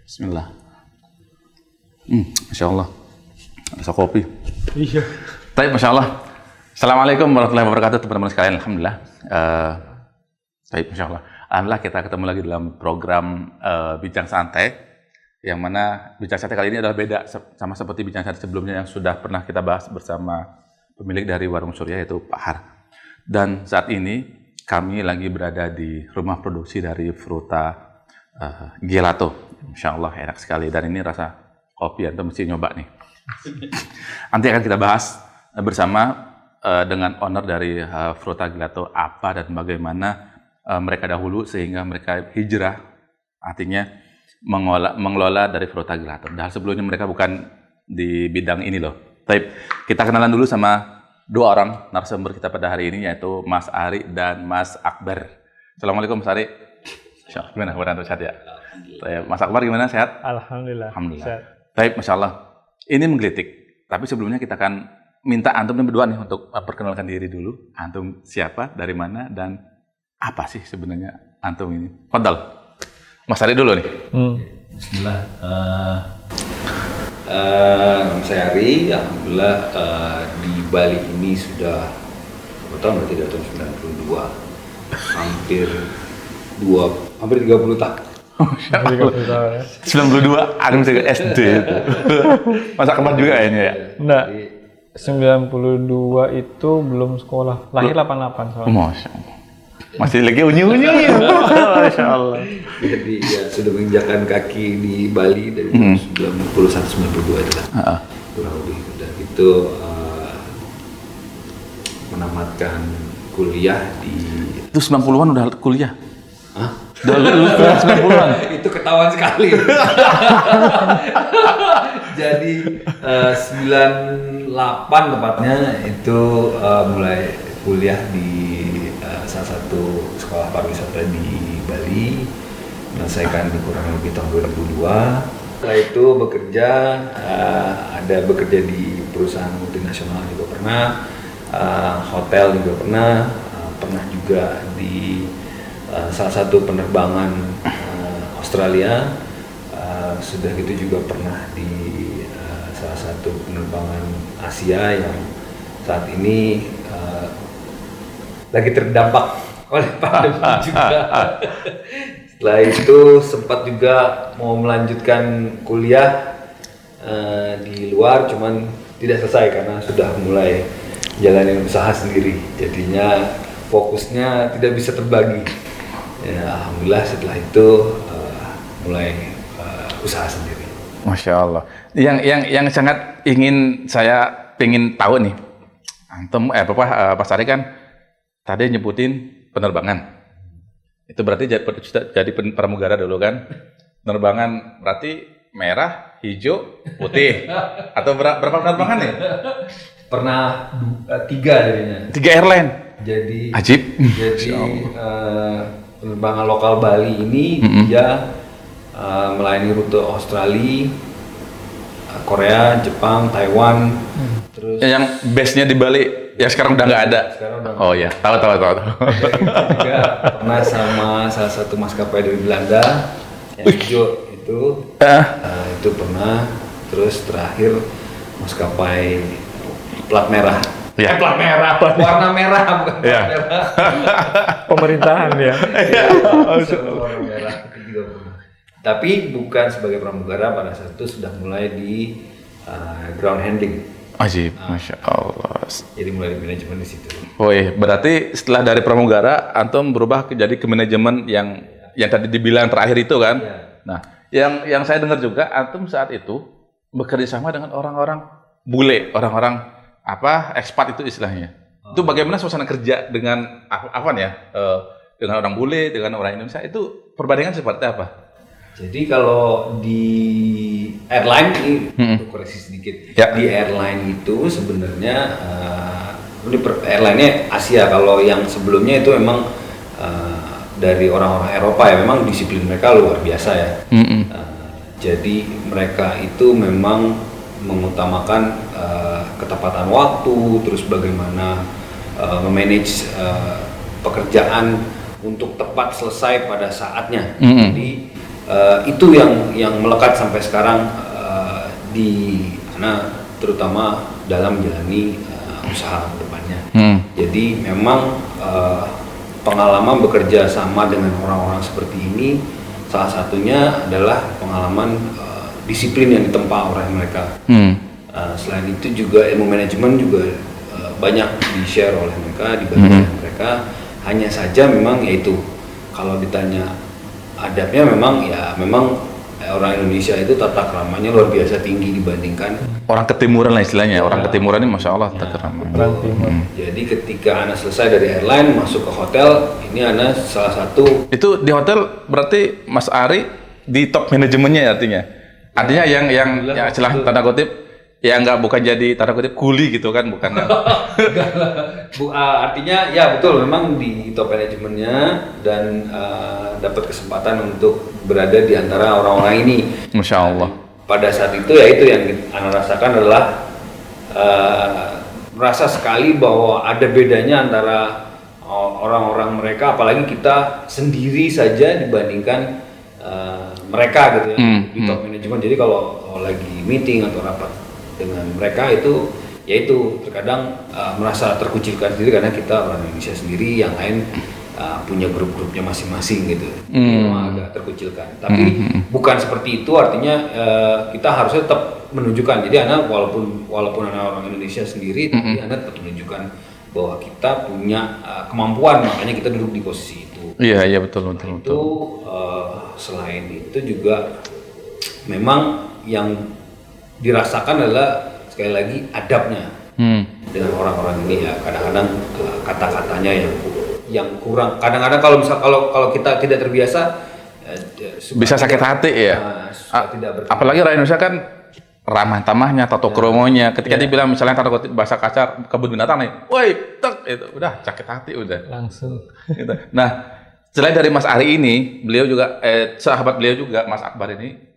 Bismillah. Masya Allah. Rasa kopi. Iya. Baik, Masya Allah. Assalamualaikum warahmatullahi wabarakatuh teman-teman sekalian. Alhamdulillah. Baik, Masya Allah. Alhamdulillah kita ketemu lagi dalam program Bincang Santai. Yang mana Bincang Santai kali ini adalah beda sama seperti Bincang Santai sebelumnya yang sudah pernah kita bahas bersama pemilik dari Warung Surya yaitu Pak Har. Dan saat ini kami lagi berada di rumah produksi dari Fruta Gelato. Masya Allah enak sekali, dan ini rasa kopi Antum mesti nyoba nih. Nanti akan kita bahas bersama dengan owner dari Fruta Gelato apa dan bagaimana mereka dahulu sehingga mereka hijrah, artinya mengelola dari Fruta Gelato. Dan sebelumnya mereka bukan di bidang ini loh. Tapi kita kenalan dulu sama dua orang narasumber kita pada hari ini, yaitu Mas Ari dan Mas Akbar. Assalamualaikum Mas Ari. Gimana kabar sehat ya? Mas Akbar gimana, sehat? Alhamdulillah. Alhamdulillah. Sehat. Baik, Masya Allah. Ini menggelitik. Tapi sebelumnya kita akan minta Antum berdua nih untuk perkenalkan diri dulu. Antum siapa, dari mana, dan apa sih sebenarnya Antum ini? Fadal. Mas Ari dulu nih. Bismillah. Nama saya Ari. Alhamdulillah di Bali ini sudah berapa tahun? Berarti dari tahun 92. Hampir 30 tahun. 92, Antum masih SD itu. Mas Akbar juga kayaknya ya? Enggak. 92 itu belum sekolah. Lahir 88 soalnya. Masya Allah. Masih lagi unyu-unyu ya. Masya Allah. Jadi ya sudah menginjakan kaki di Bali dari tahun 91-92 itu lah. Kurang lebih. Dan itu menamatkan kuliah di... Itu 90-an udah kuliah? Hah? Udah lulus 90-an? Itu ketahuan sekali. Jadi 98 tepatnya itu mulai kuliah di salah satu sekolah pariwisata di Bali, menyelesaikan kurang lebih tahun 2002. Setelah itu bekerja di perusahaan multinasional juga pernah, hotel juga pernah juga di salah satu penerbangan Australia, sudah gitu juga pernah di salah satu penerbangan Asia yang saat ini lagi terdampak oleh pandemi juga. Setelah itu sempat juga mau melanjutkan kuliah di luar, cuman tidak selesai karena sudah mulai jalanin usaha sendiri, jadinya fokusnya tidak bisa terbagi. Ya, alhamdulillah setelah itu mulai usaha sendiri. Masya Allah. Yang sangat pengen tahu nih, Antum, Pak Sari kan tadi nyebutin penerbangan. Itu berarti jadi pramugara dulu kan? Penerbangan berarti merah, hijau, putih. Atau berapa penerbangan nih? Pernah 3 jadinya. 3 airline. Jadi Ajib. Jadi penerbangan lokal Bali ini dia melayani rute Australia, Korea, Jepang, Taiwan. Terus Yang base-nya di Bali yang sekarang udah nggak ada. Oh ya, tahu. juga pernah sama salah satu maskapai dari Belanda yang hijau itu, itu pernah. Terus terakhir maskapai plat merah. Ya. Plat merah, warna merah bukan plat merah. Pemerintahan ya. Warna merah itu juga pernah. Tapi bukan sebagai pramugara, pada saat itu sudah mulai di ground handling. Ajib, Masya Allah. Jadi mulai di manajemen di situ. Oh iya, berarti setelah dari pramugara, Antum berubah jadi ke manajemen yang tadi dibilang terakhir itu kan? Ya. Nah, yang saya dengar juga, Antum saat itu bekerja sama dengan orang-orang bule, orang-orang ekspat itu istilahnya. Itu bagaimana suasana kerja dengan dengan orang bule, dengan orang Indonesia, itu perbandingan seperti apa? Jadi kalau di airline ini, untuk koreksi sedikit, di airline itu sebenarnya airline-nya Asia. Kalau yang sebelumnya itu memang dari orang-orang Eropa ya, memang disiplin mereka luar biasa ya. Jadi mereka itu memang mengutamakan ketepatan waktu, terus bagaimana memanage pekerjaan untuk tepat selesai pada saatnya. Jadi Itu yang melekat sampai sekarang di Ana, terutama dalam menjalani usaha depannya. Jadi memang pengalaman bekerja sama dengan orang-orang seperti ini salah satunya adalah pengalaman disiplin yang ditempa oleh mereka. Selain itu juga ilmu manajemen juga banyak di-share oleh mereka, dibagi oleh mereka. Hanya saja memang yaitu kalau ditanya adabnya memang orang Indonesia itu tata keramanya luar biasa tinggi dibandingkan Orang ketimuran lah istilahnya. Orang ketimuran ini masya Allah tata krama. Jadi ketika Ana selesai dari airline masuk ke hotel, ini Ana salah satu. Itu di hotel berarti Mas Ari di top manajemennya ya artinya. Artinya yang istilah tanda kutip ya bukan jadi tanda kutip kuli gitu kan, bukan kan? Artinya ya betul memang di top manajemennya dan dapat kesempatan untuk berada di antara orang-orang ini. Masya Allah. Pada saat itu ya itu yang Ana rasakan adalah merasa sekali bahwa ada bedanya antara orang-orang mereka, apalagi kita sendiri saja dibandingkan mereka gitu ya di top manajemen. Jadi kalau lagi meeting atau rapat dengan mereka itu yaitu terkadang merasa terkucilkan sendiri karena kita orang Indonesia sendiri, yang lain punya grup-grupnya masing-masing gitu. Memang agak terkucilkan. Tapi bukan seperti itu, artinya kita harusnya tetap menunjukkan. Jadi anak walaupun anak orang Indonesia sendiri, tapi anak tetap menunjukkan bahwa kita punya kemampuan, makanya kita duduk di posisi itu. Iya betul. Selain itu juga memang yang dirasakan adalah sekali lagi adabnya dengan orang-orang ini ya. Kadang-kadang kata-katanya yang kurang. Kadang-kadang kalau kita tidak terbiasa bisa sakit hati ya. Apalagi orang Indonesia kan ramah tamahnya, tato kromonya. Ketika dia bilang misalnya tanda kutip bahasa kasar kebun binatang nih, woi, itu udah sakit hati udah. Langsung. Gitu. Nah, selain dari Mas Ari ini, beliau juga sahabat beliau juga Mas Akbar ini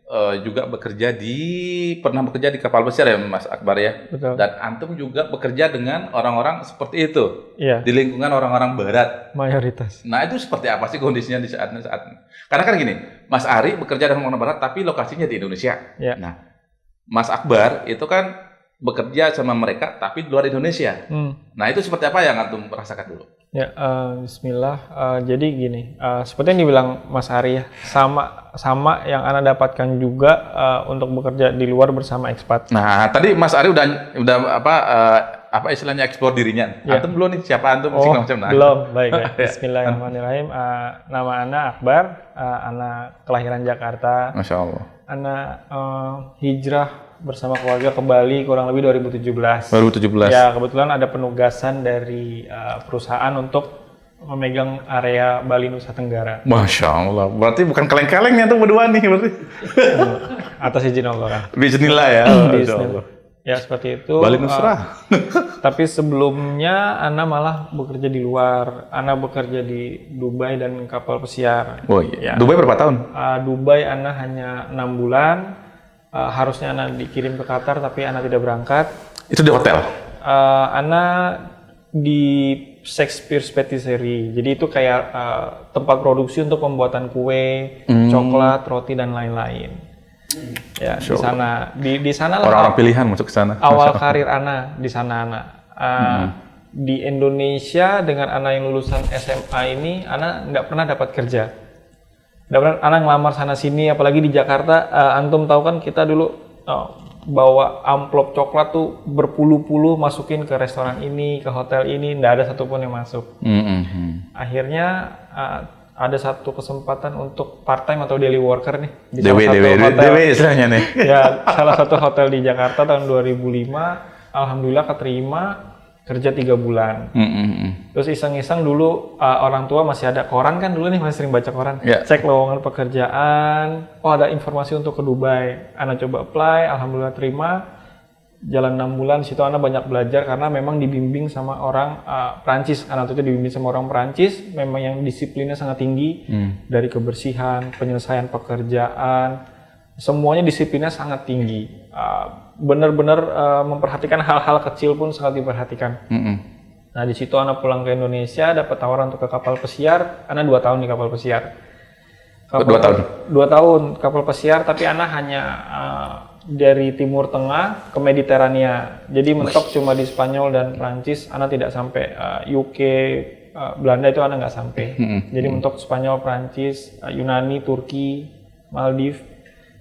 juga pernah bekerja di kapal pesiar ya Mas Akbar ya. Betul. Dan antum juga bekerja dengan orang-orang seperti itu. Iya. Di lingkungan orang-orang barat. Mayoritas. Nah, itu seperti apa sih kondisinya di saat ini? Karena kan gini, Mas Ari bekerja dengan orang barat tapi lokasinya di Indonesia. Iya. Nah, Mas Akbar itu kan bekerja sama mereka tapi di luar Indonesia. Nah, itu seperti apa yang antum rasakan dulu? Ya, Bismillah. Jadi gini, seperti yang dibilang Mas Ari ya, sama yang Ana dapatkan juga untuk bekerja di luar bersama ekspat. Nah, tadi Mas Ari udah apa istilahnya eksplor dirinya. Ya. Antum belum nih, siapa antum? Belum. Baik. Bismillahirrahmanirrahim. Nama Ana Akbar, Ana kelahiran Jakarta. Masya Allah. Ana hijrah bersama keluarga ke Bali kurang lebih 2017. 2017. Ya, kebetulan ada penugasan dari perusahaan untuk memegang area Bali Nusa Tenggara. Masya Allah. Berarti bukan kaleng-kaleng ya tuh berdua nih berarti. Atas izin Allah. Bismillah ya. Masya Allah. Ya seperti itu. Bali Nusa. Tapi sebelumnya Ana malah bekerja di luar. Ana bekerja di Dubai dan kapal pesiar. Oh iya. Ya. Dubai berapa tahun? Dubai Ana hanya 6 bulan. Harusnya Ana dikirim ke Qatar tapi Ana tidak berangkat. Itu di hotel? Ana di Shakespeare Patisserie. Jadi itu kayak tempat produksi untuk pembuatan kue, coklat, roti dan lain-lain. Ya, di sana. Di sana lah. Orang-orang pilihan masuk ke sana. Awal karir Ana di sana Ana. Di Indonesia dengan Ana yang lulusan SMA ini, Ana nggak pernah dapat kerja. Ana ngelamar sana sini, apalagi di Jakarta. Antum tahu kan kita dulu bawa amplop coklat tuh berpuluh-puluh masukin ke restoran ini, ke hotel ini, nggak ada satupun yang masuk. Akhirnya ada satu kesempatan untuk part time atau daily worker nih di DW istilahnya nih. Ya, salah satu hotel di Jakarta tahun 2005. Alhamdulillah keterima, kerja 3 bulan. Terus iseng-iseng dulu orang tua masih ada koran kan dulu nih, masih sering baca koran. Yeah. Cek lowongan pekerjaan. Oh, ada informasi untuk ke Dubai. Ana coba apply, alhamdulillah terima. Jalan 6 bulan, situ Ana banyak belajar karena memang dibimbing sama orang Perancis. Ana tuh dibimbing sama orang Perancis, memang yang disiplinnya sangat tinggi. Dari kebersihan, penyelesaian pekerjaan, semuanya disiplinnya sangat tinggi. Benar-benar memperhatikan hal-hal kecil pun sangat diperhatikan. Nah, di situ Ana pulang ke Indonesia, dapat tawaran untuk ke kapal pesiar. Ana 2 tahun di kapal pesiar. 2 tahun. 2 tahun kapal pesiar, tapi Ana hanya dari Timur Tengah ke Mediterania. Jadi mentok cuma di Spanyol dan Prancis. Ana tidak sampai UK, Belanda itu Ana nggak sampai. Jadi mentok Spanyol, Prancis, Yunani, Turki, Maldives.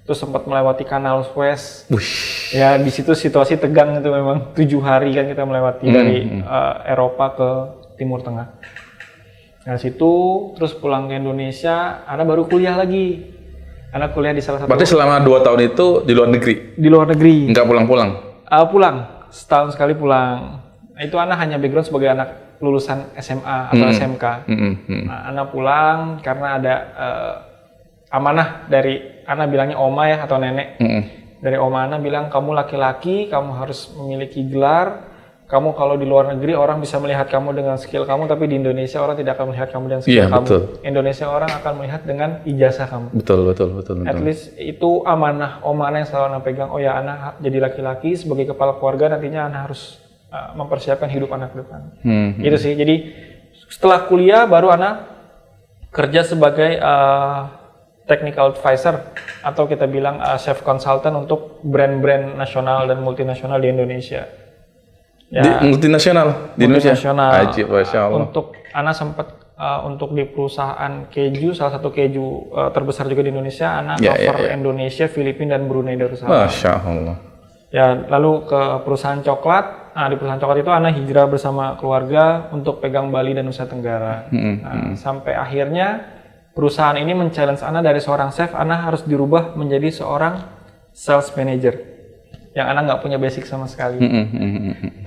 Terus sempat melewati Kanal Suez. Ya di situ situasi tegang itu memang 7 hari kan kita melewati dari Eropa ke Timur Tengah. Nah situ terus pulang ke Indonesia, Ana baru kuliah lagi. Ana kuliah di salah satu. Berarti selama 2 tahun itu di luar negeri? Di luar negeri. Nggak pulang-pulang? Pulang, setahun sekali pulang. Nah, itu Ana hanya background sebagai anak lulusan SMA atau SMK. Nah, Ana pulang karena ada amanah dari Ana bilangnya oma ya atau nenek. Dari oma Ana bilang kamu laki-laki, kamu harus memiliki gelar. Kamu kalau di luar negeri orang bisa melihat kamu dengan skill kamu, tapi di Indonesia orang tidak akan melihat kamu dengan skill kamu. Betul. Indonesia orang akan melihat dengan ijazah kamu. Betul. At least itu amanah oma Ana yang selalu Ana pegang. Oh ya, Ana jadi laki-laki sebagai kepala keluarga, nantinya Ana harus mempersiapkan hidup anak ke depan. Gitu sih. Jadi setelah kuliah baru Ana kerja sebagai technical advisor atau kita bilang chef consultant untuk brand-brand nasional dan multinasional di Indonesia. Ya, multinasional di Indonesia? Multinasional. Ajib, Masya Allah. Untuk Ana sempat untuk di perusahaan keju, salah satu keju terbesar juga di Indonesia, Ana cover Indonesia, Filipina dan Brunei Darussalam. Masya Allah. Ya, lalu ke perusahaan coklat. Nah, di perusahaan coklat itu Ana hijrah bersama keluarga untuk pegang Bali dan Nusa Tenggara. Sampai akhirnya perusahaan ini men-challenge Ana dari seorang chef, Ana harus dirubah menjadi seorang sales manager yang Ana nggak punya basic sama sekali.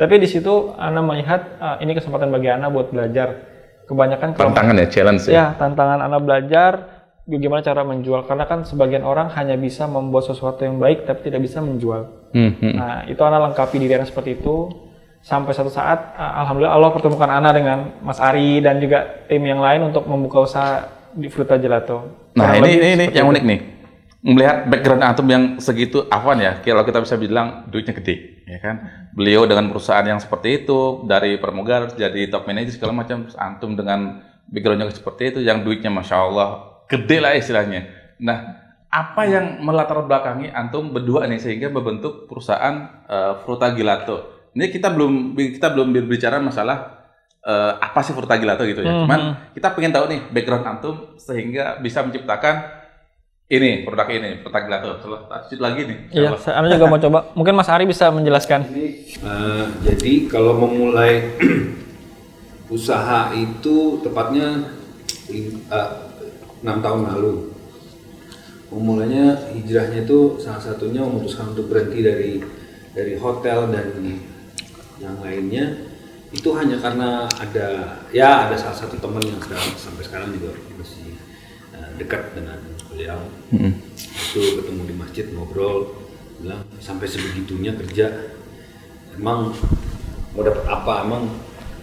Tapi di situ Ana melihat ini kesempatan bagi Ana buat belajar. Kebanyakan tantangan ya, challenge ya. Ya, tantangan Ana belajar bagaimana cara menjual, karena kan sebagian orang hanya bisa membuat sesuatu yang baik tapi tidak bisa menjual. Nah, itu Ana lengkapi diri Ana seperti itu. Sampai satu saat alhamdulillah Allah pertemukan Ana dengan Mas Ari dan juga tim yang lain untuk membuka usaha di Fruta Gelato. Nah, ini yang unik nih. Melihat background antum yang segitu Afwan ya, kalau kita bisa bilang duitnya gede, ya kan? Beliau dengan perusahaan yang seperti itu, dari pramugari jadi top manager segala macam, antum dengan background yang seperti itu, yang duitnya Masya Allah gede lah istilahnya. Nah, apa yang melatar belakangi antum berdua nih sehingga membentuk perusahaan Fruta Gelato? Ini kita belum berbicara masalah apa sih Fruta Gelato gitu ya. Cuman kita pengen tahu nih background antum sehingga bisa menciptakan ini produk Gelato. Lanjut lagi nih. Iya, Ana juga mau coba. Mungkin Mas Ari bisa menjelaskan. Jadi kalau memulai usaha itu tepatnya 6 tahun lalu. Memulainya hijrahnya itu salah satunya memutuskan untuk berhenti dari hotel dan yang lainnya itu hanya karena ada salah satu teman yang sampai sekarang juga masih dekat dengan beliau. Itu ketemu di masjid ngobrol, bilang sampai sebegitunya kerja, emang mau dapat apa, emang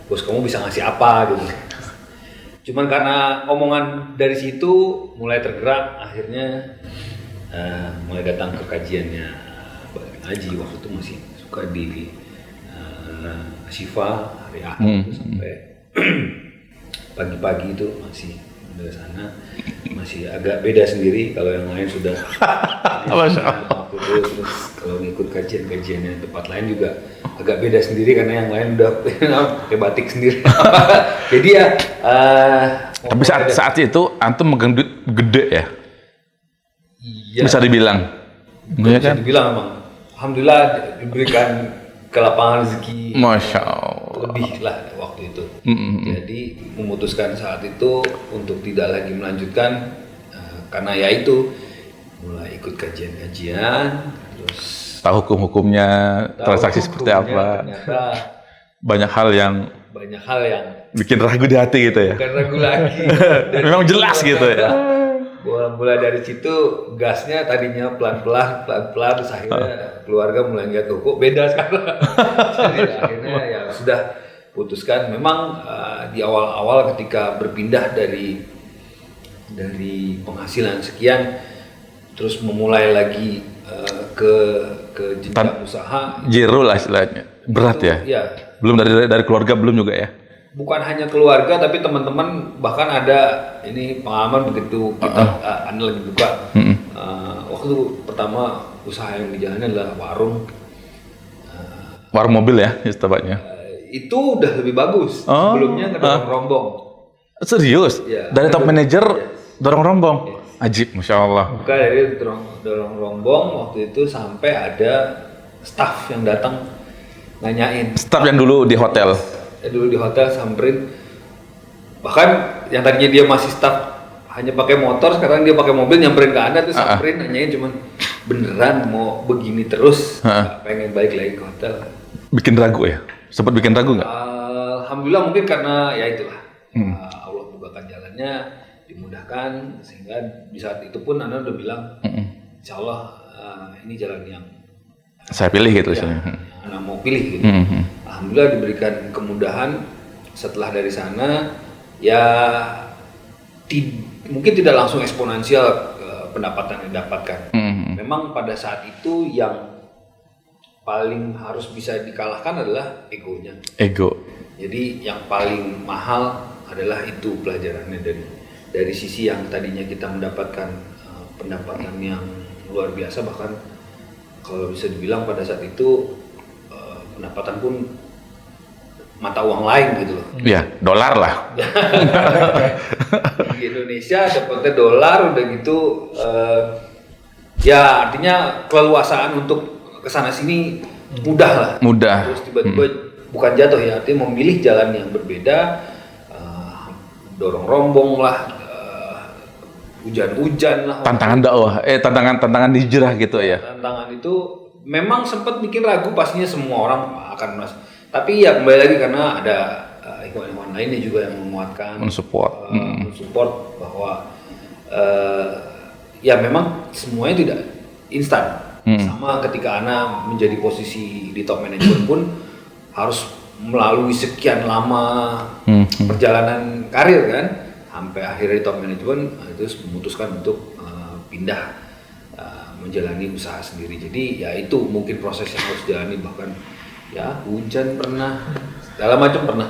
bos kamu bisa ngasih apa gitu. Cuman karena omongan dari situ mulai tergerak, akhirnya mulai datang ke kajiannya Haji. Waktu itu masih suka di Ashifa hari Ahad sampai pagi-pagi itu masih dari sana, masih agak beda sendiri kalau yang lain sudah terus kalau ngikut kajian-kajiannya tempat lain juga agak beda sendiri karena yang lain udah pakai batik sendiri. Jadi ya tapi saat itu antum megang duit gede ya? Iya. Bisa dibilang. Bisa dibilang emang. Alhamdulillah diberikan kelapangan rezeki. Masya Allah. Lebih lah waktu itu. Jadi memutuskan saat itu untuk tidak lagi melanjutkan karena ya itu mulai ikut kajian-kajian, terus tahu hukum-hukumnya, transaksi seperti apa. Banyak hal yang bikin ragu di hati gitu ya. Bukan ragu lagi. Memang jelas gitu ya. Mulai dari situ gasnya tadinya pelan-pelan terus akhirnya keluarga mulai nggak kok beda sekarang. Jadi akhirnya ya sudah putuskan. Memang di awal-awal ketika berpindah dari penghasilan sekian terus memulai lagi ke jenjang usaha. Zero lah istilahnya. Berat ya? Iya. Belum dari keluarga belum juga ya? bukan hanya keluarga tapi teman-teman, bahkan ada ini pengalaman begitu kita Anda lagi buka waktu pertama usaha yang dijalani adalah warung mobil ya tepatnya. itu udah lebih bagus. Sebelumnya ngedorong rombong. Serius? Ya, Dari top manager dorong rombong? Ajib, Masya Allah. Bukan dari dorong rombong waktu itu sampai ada staff yang datang nanyain. Staff yang dulu di hotel? Dulu di hotel samperin, bahkan yang tadinya dia masih staff hanya pakai motor, sekarang dia pakai mobil nyamperin ke Anda tuh samperin nanyain cuman beneran mau begini terus, nggak pengen balik lagi ke hotel. Bikin ragu ya? Sempat bikin ragu nggak? Alhamdulillah mungkin karena ya itulah Allah bukakan jalannya, dimudahkan sehingga di saat itu pun Anda udah bilang Insya Allah ini jalan yang saya pilih gitu sih. Anda mau pilih gitu. Alhamdulillah diberikan kemudahan. Setelah dari sana ya mungkin tidak langsung eksponensial pendapatan yang didapatkan. Memang pada saat itu yang paling harus bisa dikalahkan adalah egonya. Ego. Jadi yang paling mahal adalah itu pelajarannya dari sisi yang tadinya kita mendapatkan pendapatan yang luar biasa, bahkan kalau bisa dibilang pada saat itu pendapatan pun mata uang lain gitu loh. Iya, dolar lah. Di Indonesia dapatnya dolar udah gitu, ya artinya keleluasaan untuk kesana sini mudah lah. Mudah. Terus tiba-tiba bukan jatuh ya, artinya memilih jalan yang berbeda, dorong rombong lah, hujan-hujan lah. Tantangan dakwah, tantangan hijrah gitu ya. Tantangan itu memang sempat bikin ragu, pastinya semua orang akan merasa. Tapi ya kembali lagi karena ada ikhwan-ikhwan lainnya juga yang menguatkan, mensupport bahwa ya memang semuanya tidak instan. Sama ketika Ana menjadi posisi di top manajemen pun harus melalui sekian lama perjalanan karir kan, sampai akhirnya di top manajemen itu memutuskan untuk pindah menjalani usaha sendiri. Jadi ya itu mungkin proses yang harus dijalani, bahkan ya hujan pernah, segala macam pernah.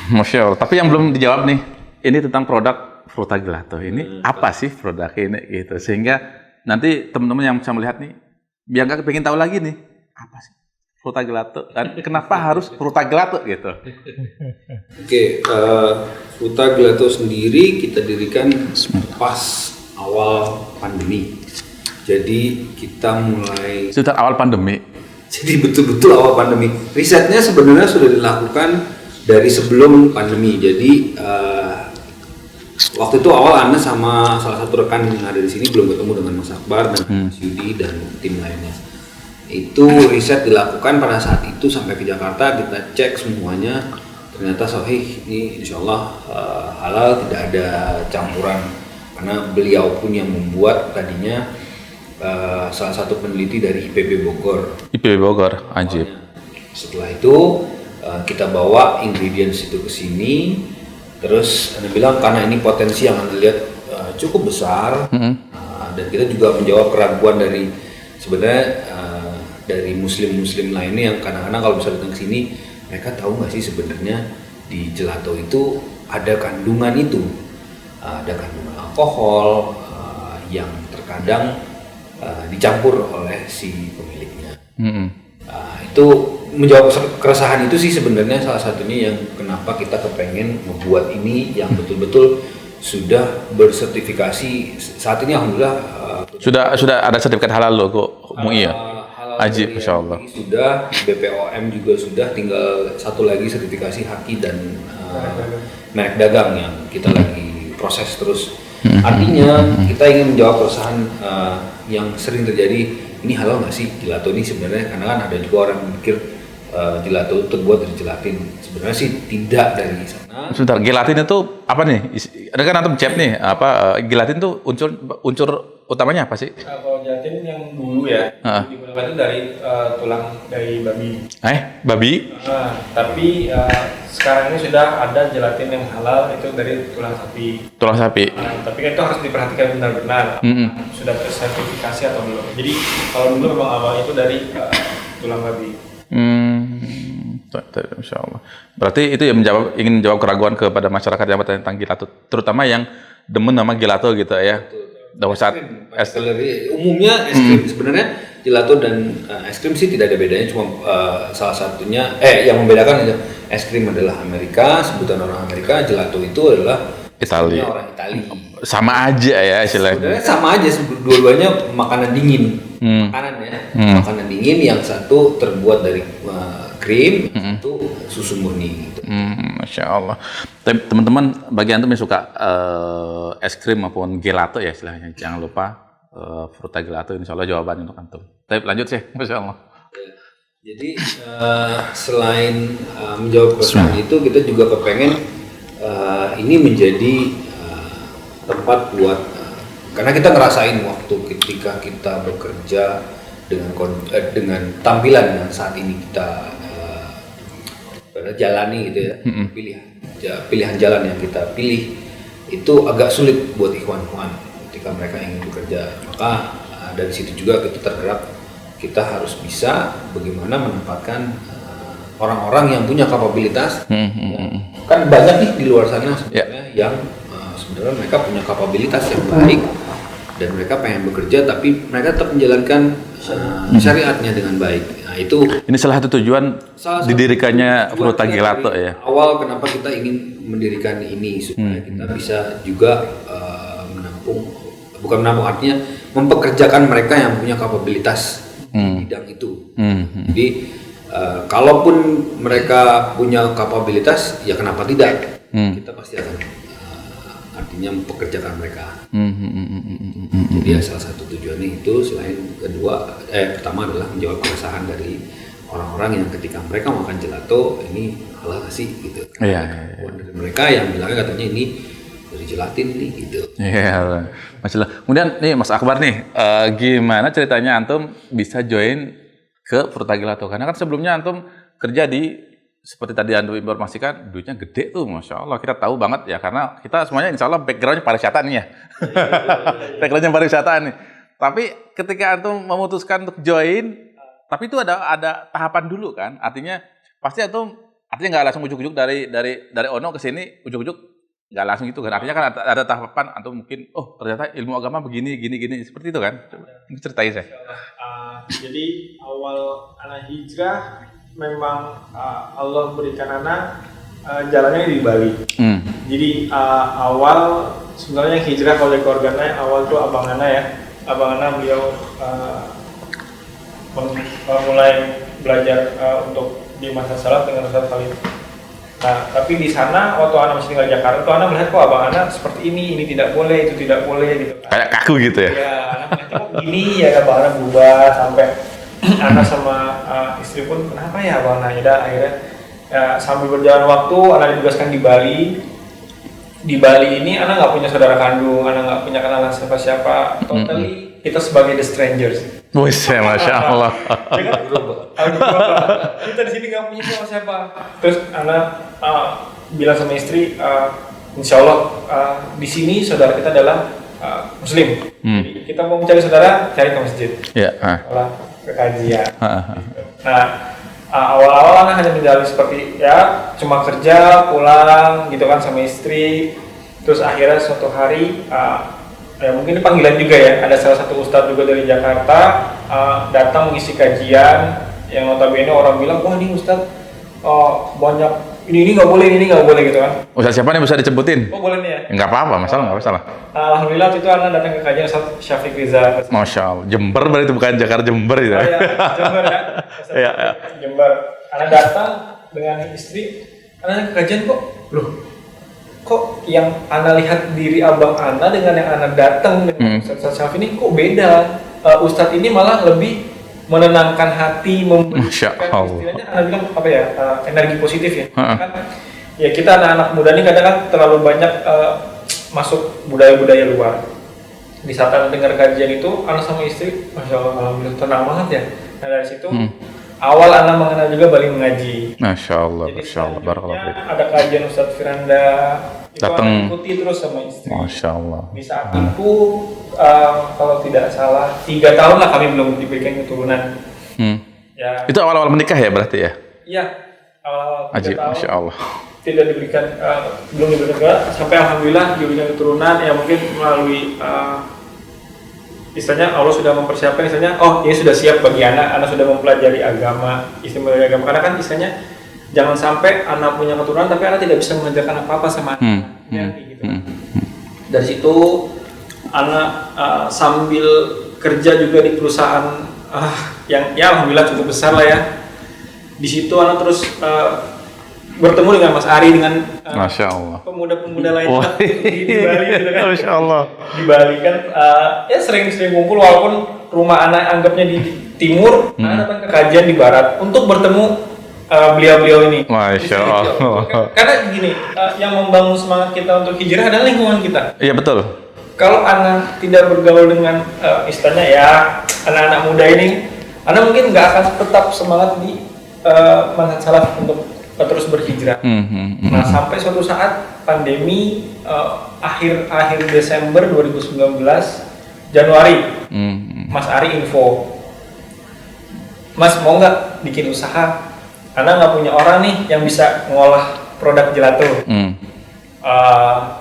Masya Allah. Tapi yang belum dijawab nih, ini tentang produk Fruta Gelato. Ini apa sih produk ini gitu, sehingga nanti teman-teman yang bisa melihat nih, biar nggak pengen tahu lagi nih, apa sih Fruta Gelato dan kenapa harus Fruta Gelato gitu. Oke, Fruta Gelato sendiri kita dirikan pas awal pandemi. Jadi kita mulai sekitar awal pandemi. Jadi betul-betul awal pandemi. Risetnya sebenarnya sudah dilakukan dari sebelum pandemi. Jadi waktu itu awal Ana sama salah satu rekan yang ada di sini belum ketemu dengan Mas Akbar dan Mas Yudi dan tim lainnya. Itu riset dilakukan pada saat itu sampai ke Jakarta, kita cek semuanya, ternyata sahih, ini insya Allah halal, tidak ada campuran. Karena beliau pun yang membuat tadinya salah satu peneliti dari IPB Bogor. IPB Bogor, anjir. Setelah itu kita bawa ingredients itu ke sini, terus Anda bilang karena ini potensi yang Anda lihat cukup besar, dan kita juga menjawab keraguan dari sebenarnya dari muslim lainnya yang kadang-kadang kalau bisa datang ke sini, mereka tahu nggak sih sebenarnya di gelato itu ada kandungan itu, ada kandungan alkohol yang terkadang dicampur oleh si pemiliknya. Itu menjawab keresahan itu sih sebenarnya salah satunya yang kenapa kita kepengen membuat ini yang betul-betul sudah bersertifikasi. Saat ini alhamdulillah sudah ada sertifikat halal loh kok MUI ya. Ajib, Masya Allah. Sudah, BPOM juga sudah, tinggal satu lagi sertifikasi haki dan merek dagang yang kita lagi proses terus. Artinya kita ingin menjawab keresahan yang sering terjadi, ini halal nggak sih gelato ini sebenarnya, karena kan ada juga orang mikir gelato terbuat dari gelatin. Sebenarnya sih tidak dari sana. Sebentar, gelatin itu apa nih? Ada kan antum cek nih, apa gelatin itu unsur utamanya apa sih? Kalau gelatin yang dulu ya, digunakan itu dari tulang dari babi. Babi? Tapi sekarang ini sudah ada gelatin yang halal itu dari tulang sapi. Tulang sapi. Tapi itu harus diperhatikan benar-benar sudah tersertifikasi atau belum. Jadi kalau dulu memang awalnya itu dari tulang babi. Insya Allah. Berarti itu ya ingin menjawab keraguan kepada masyarakat yang bertanya tentang gelato, terutama yang demen nama gelato gitu ya. Umumnya es krim sebenarnya gelato dan es krim sih tidak ada bedanya, cuma salah satunya yang membedakan itu es krim adalah Amerika, sebutan orang Amerika, gelato itu adalah Italia. Orang Italia. Sama aja ya istilahnya. Sebenarnya sama aja, dua-duanya makanan dingin. Makanan ya. Makanan dingin, yang satu terbuat dari krim, yang satu susu murni gitu. Masya Allah. Tapi teman-teman, bagi antum yang suka es krim maupun gelato ya istilahnya, jangan lupa Fruta Gelato, insya Allah jawaban untuk antum. Tapi lanjut sih, Masya Allah. Jadi selain menjawab pertanyaan itu, kita juga kepengen ini menjadi tempat buat karena kita ngerasain waktu ketika kita bekerja dengan tampilan yang saat ini kita jalani gitu ya, pilihan jalan yang kita pilih itu agak sulit buat ikhwan-ikhwan ketika mereka ingin bekerja. Maka dari situ juga kita tergerak, kita harus bisa bagaimana menempatkan orang-orang yang punya kapabilitas. Kan banyak nih di luar sana sebenarnya yang sebenarnya mereka punya kapabilitas yang baik dan mereka pengen bekerja, tapi mereka tetap menjalankan syariatnya dengan baik. Nah itu ini salah satu tujuan didirikannya Fruta Gelato ya. Awal kenapa kita ingin mendirikan ini supaya kita bisa juga menampung artinya mempekerjakan mereka yang punya kapabilitas di bidang itu. Jadi kalaupun mereka punya kapabilitas, ya kenapa tidak? Kita pasti akan artinya mempekerjakan mereka. Jadi salah satu tujuannya itu, selain pertama adalah menjawab keresahan dari orang-orang yang ketika mereka makan gelato ini halal sih gitu. Dari mereka yang bilangnya katanya ini dari gelatin nih gitu. Iya, Masya Allah. Kemudian nih Mas Akbar nih, gimana ceritanya antum bisa join ke Fruta Gelato? Karena kan sebelumnya antum kerja di, seperti tadi antum informasikan, duitnya gede tuh, Masya Allah. Kita tahu banget ya, karena kita semuanya insya Allah backgroundnya pariwisata nih ya. Backgroundnya pariwisata nih. Tapi ketika antum memutuskan untuk join, tapi itu ada tahapan dulu kan? Artinya pasti antum, artinya nggak langsung ujuk-ujuk dari Ono ke sini, ujuk-ujuk nggak langsung gitu kan? Artinya kan ada tahapan antum mungkin, oh ternyata ilmu agama begini, gini, seperti itu kan? Coba ceritain saya. Jadi awal anak hijrah memang Allah berikan anak jalannya di Bali. Jadi awal sebenarnya hijrah oleh keluarganya awal tuh abang Ana ya. Abang Ana beliau mulai belajar untuk di masa salat dengan Ustaz Khalid. Nah, tapi di sana waktu Ana masih tinggal di Jakarta tuh Ana melihat kok abang Ana seperti ini tidak boleh, itu tidak boleh gitu. Kayak kaku gitu ya? Ya, Ana melihat kok gini ya, abang Ana berubah sampai Ana sama istri pun kenapa ya abang Ana? Ya akhirnya sambil berjalan waktu Ana ditugaskan di Bali. Di Bali ini Ana nggak punya saudara kandung, Ana nggak punya kenalan siapa-siapa. Totally kita sebagai the strangers. Masya Allah. Kita di sini nggak punya siapa-siapa. Terus Ana bilang sama istri, insya Allah di sini saudara kita adalah Muslim. Jadi kita mau mencari saudara, cari ke masjid. Ke kajian. Nah, awal-awal Ana hanya menjalani seperti ya cuma kerja, pulang gitu kan sama istri. Terus akhirnya suatu hari ya mungkin ini panggilan juga ya, ada salah satu ustadz juga dari Jakarta datang mengisi kajian yang notabene orang bilang, wah ini ustadz banyak ini nggak boleh, ini nggak boleh gitu kan. Ustadz siapa nih bisa disebutin? Oh boleh nih ya? Nggak apa-apa, nggak masalah. Alhamdulillah waktu itu Ana datang ke kajian Ustadz Syafiq Riza. Masya Allah, Jember berarti bukan Jakarta, Jember gitu. Oh, ya, Jember ya. Iya. Jember. Ana datang dengan istri, Ana ke kajian kok yang Ana lihat diri abang Ana dengan yang Ana datang dengan Ustadz Syafiq ini kok beda. Ustadz ini malah lebih menenangkan hati, memberikan istilahnya Ana bilang apa ya, energi positif ya. Kan ya kita anak-anak muda ini kadang kan terlalu banyak masuk budaya-budaya luar. Di saat Ana dengar kajian itu, Ana sama istri, Masya Allah, alhamdulillah tenang banget ya. Nah dari situ awal Ana mengenal juga Bali Mengaji. Masya Allah, jadi Masya Allah, barakallahu fiik. ada kajian Ustadz Firanda, itu datang, Ana ikuti terus sama istri. Masya Allah. Di saat itu kalau tidak salah 3 tahun lah kami belum diberikan keturunan. Ya. Itu awal-awal menikah ya berarti ya? Iya. awal-awal 3 Ajib, tahun Masya Allah. tidak diberikan, belum diberikan sampai alhamdulillah diberikan keturunan ya, mungkin melalui istilahnya Allah sudah mempersiapkan, istilahnya oh ini sudah siap bagi anak sudah mempelajari agama, istimewa agama, karena kan istilahnya jangan sampai anak punya keturunan tapi anak tidak bisa mengajarkan apa-apa sama anaknya gitu. Dari situ anak sambil kerja juga di perusahaan yang ya alhamdulillah cukup besar lah ya. Di situ anak terus bertemu dengan Mas Ari, dengan Masya Allah. pemuda-pemuda lain di Bali gitu kan. Masya Allah. Di Bali kan ya sering-sering kumpul, walaupun rumah anak anggapnya di timur, anak datang ke kajian di barat untuk bertemu beliau-beliau ini. Masya Allah. Karena gini, yang membangun semangat kita untuk hijrah adalah lingkungan kita. Iya betul. Kalau anak tidak bergaul dengan istilahnya ya anak-anak muda ini, anak mungkin nggak akan tetap semangat di manhaj salaf untuk terus berhijrah. Nah sampai suatu saat pandemi akhir Desember 2019, Januari, Mas Ari info, Mas mau nggak bikin usaha? Anak nggak punya orang nih yang bisa ngolah produk gelato.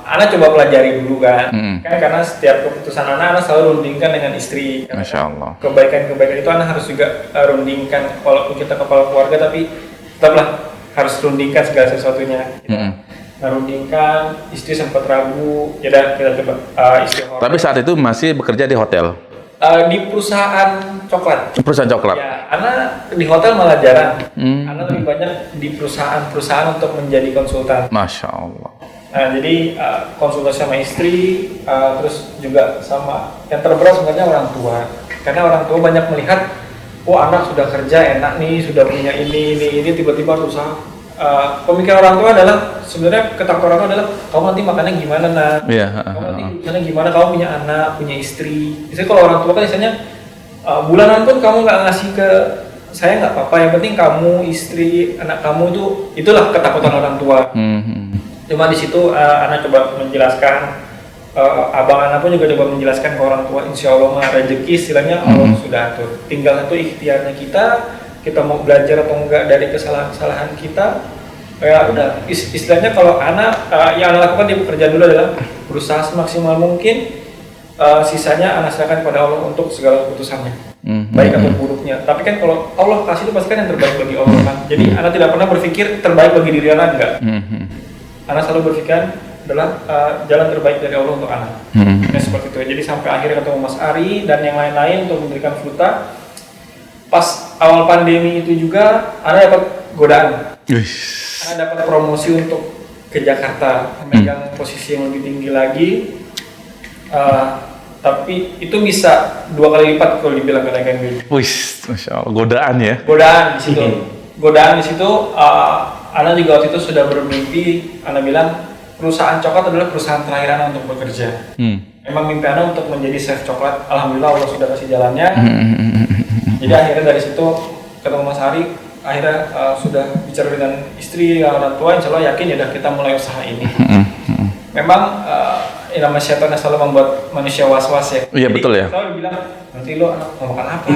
Anak coba pelajari dulu kan, karena setiap keputusan anak selalu rundingkan dengan istri. Masya Allah. Kebaikan itu anak harus juga rundingkan, walaupun kita kepala keluarga tapi tetaplah harus rundingkan segala sesuatunya. Nah, rundingkan, istri sempat ragu, ya udah kita coba istri. Tapi saat itu masih bekerja di hotel. Di perusahaan coklat. Perusahaan coklat. Ya, anak di hotel malah jarang. Anak lebih banyak di perusahaan untuk menjadi konsultan. Masya Allah. Nah, jadi konsultasi sama istri, terus juga sama yang terberat sebenarnya orang tua. Karena orang tua banyak melihat, oh anak sudah kerja enak nih, sudah punya ini tiba-tiba usaha. Pemikiran orang tua adalah sebenarnya ketakutan orang tua adalah kamu nanti makannya gimana nak? Iya. Kamu nanti sana gimana? Kamu punya anak, punya istri. Misalnya kalau orang tua kan misalnya bulanan pun kamu nggak ngasih ke saya nggak apa-apa. Yang penting kamu, istri, anak kamu itulah ketakutan orang tua. Cuma di situ anak coba menjelaskan, abang anak pun juga coba menjelaskan ke orang tua, insya Allah mah rezeki istilahnya Allah sudah atur. Tinggal satu ikhtiarnya kita mau belajar atau enggak dari kesalahan-kesalahan kita. Ya udah, istilahnya kalau anak yang anak lakukan dia bekerja dulu adalah berusaha semaksimal mungkin, sisanya anak serahkan pada Allah untuk segala keputusannya, baik atau buruknya. Tapi kan kalau Allah kasih itu pasti kan yang terbaik bagi Allah kan. Jadi anak tidak pernah berpikir terbaik bagi diri anak, enggak. Anak selalu berpikir adalah jalan terbaik dari Allah untuk anak. Nah, seperti itu. Jadi sampai akhirnya ketemu Mas Ari dan yang lain-lain untuk memberikan Futa. Pas awal pandemi itu juga, anak dapat godaan. Anak dapat promosi untuk ke Jakarta, memegang posisi yang lebih tinggi lagi. Tapi itu bisa 2 kali lipat kalau dibilang kenaikan gaji. Masya Allah. Godaan ya. Godaan di situ. Ana juga waktu itu sudah bermimpi. Ana bilang perusahaan coklat adalah perusahaan terakhir Ana untuk bekerja. Memang mimpi Ana untuk menjadi chef coklat. Alhamdulillah Allah sudah kasih jalannya. Jadi akhirnya dari situ ketemu Mas Ari. Akhirnya sudah bicara dengan istri, orang tua. Insya Allah yakin ya kita mulai usaha ini. Memang nama syaitan selalu membuat manusia was-was ya. Iya betul ya. Selalu bilang nanti lo anak mau makan apa?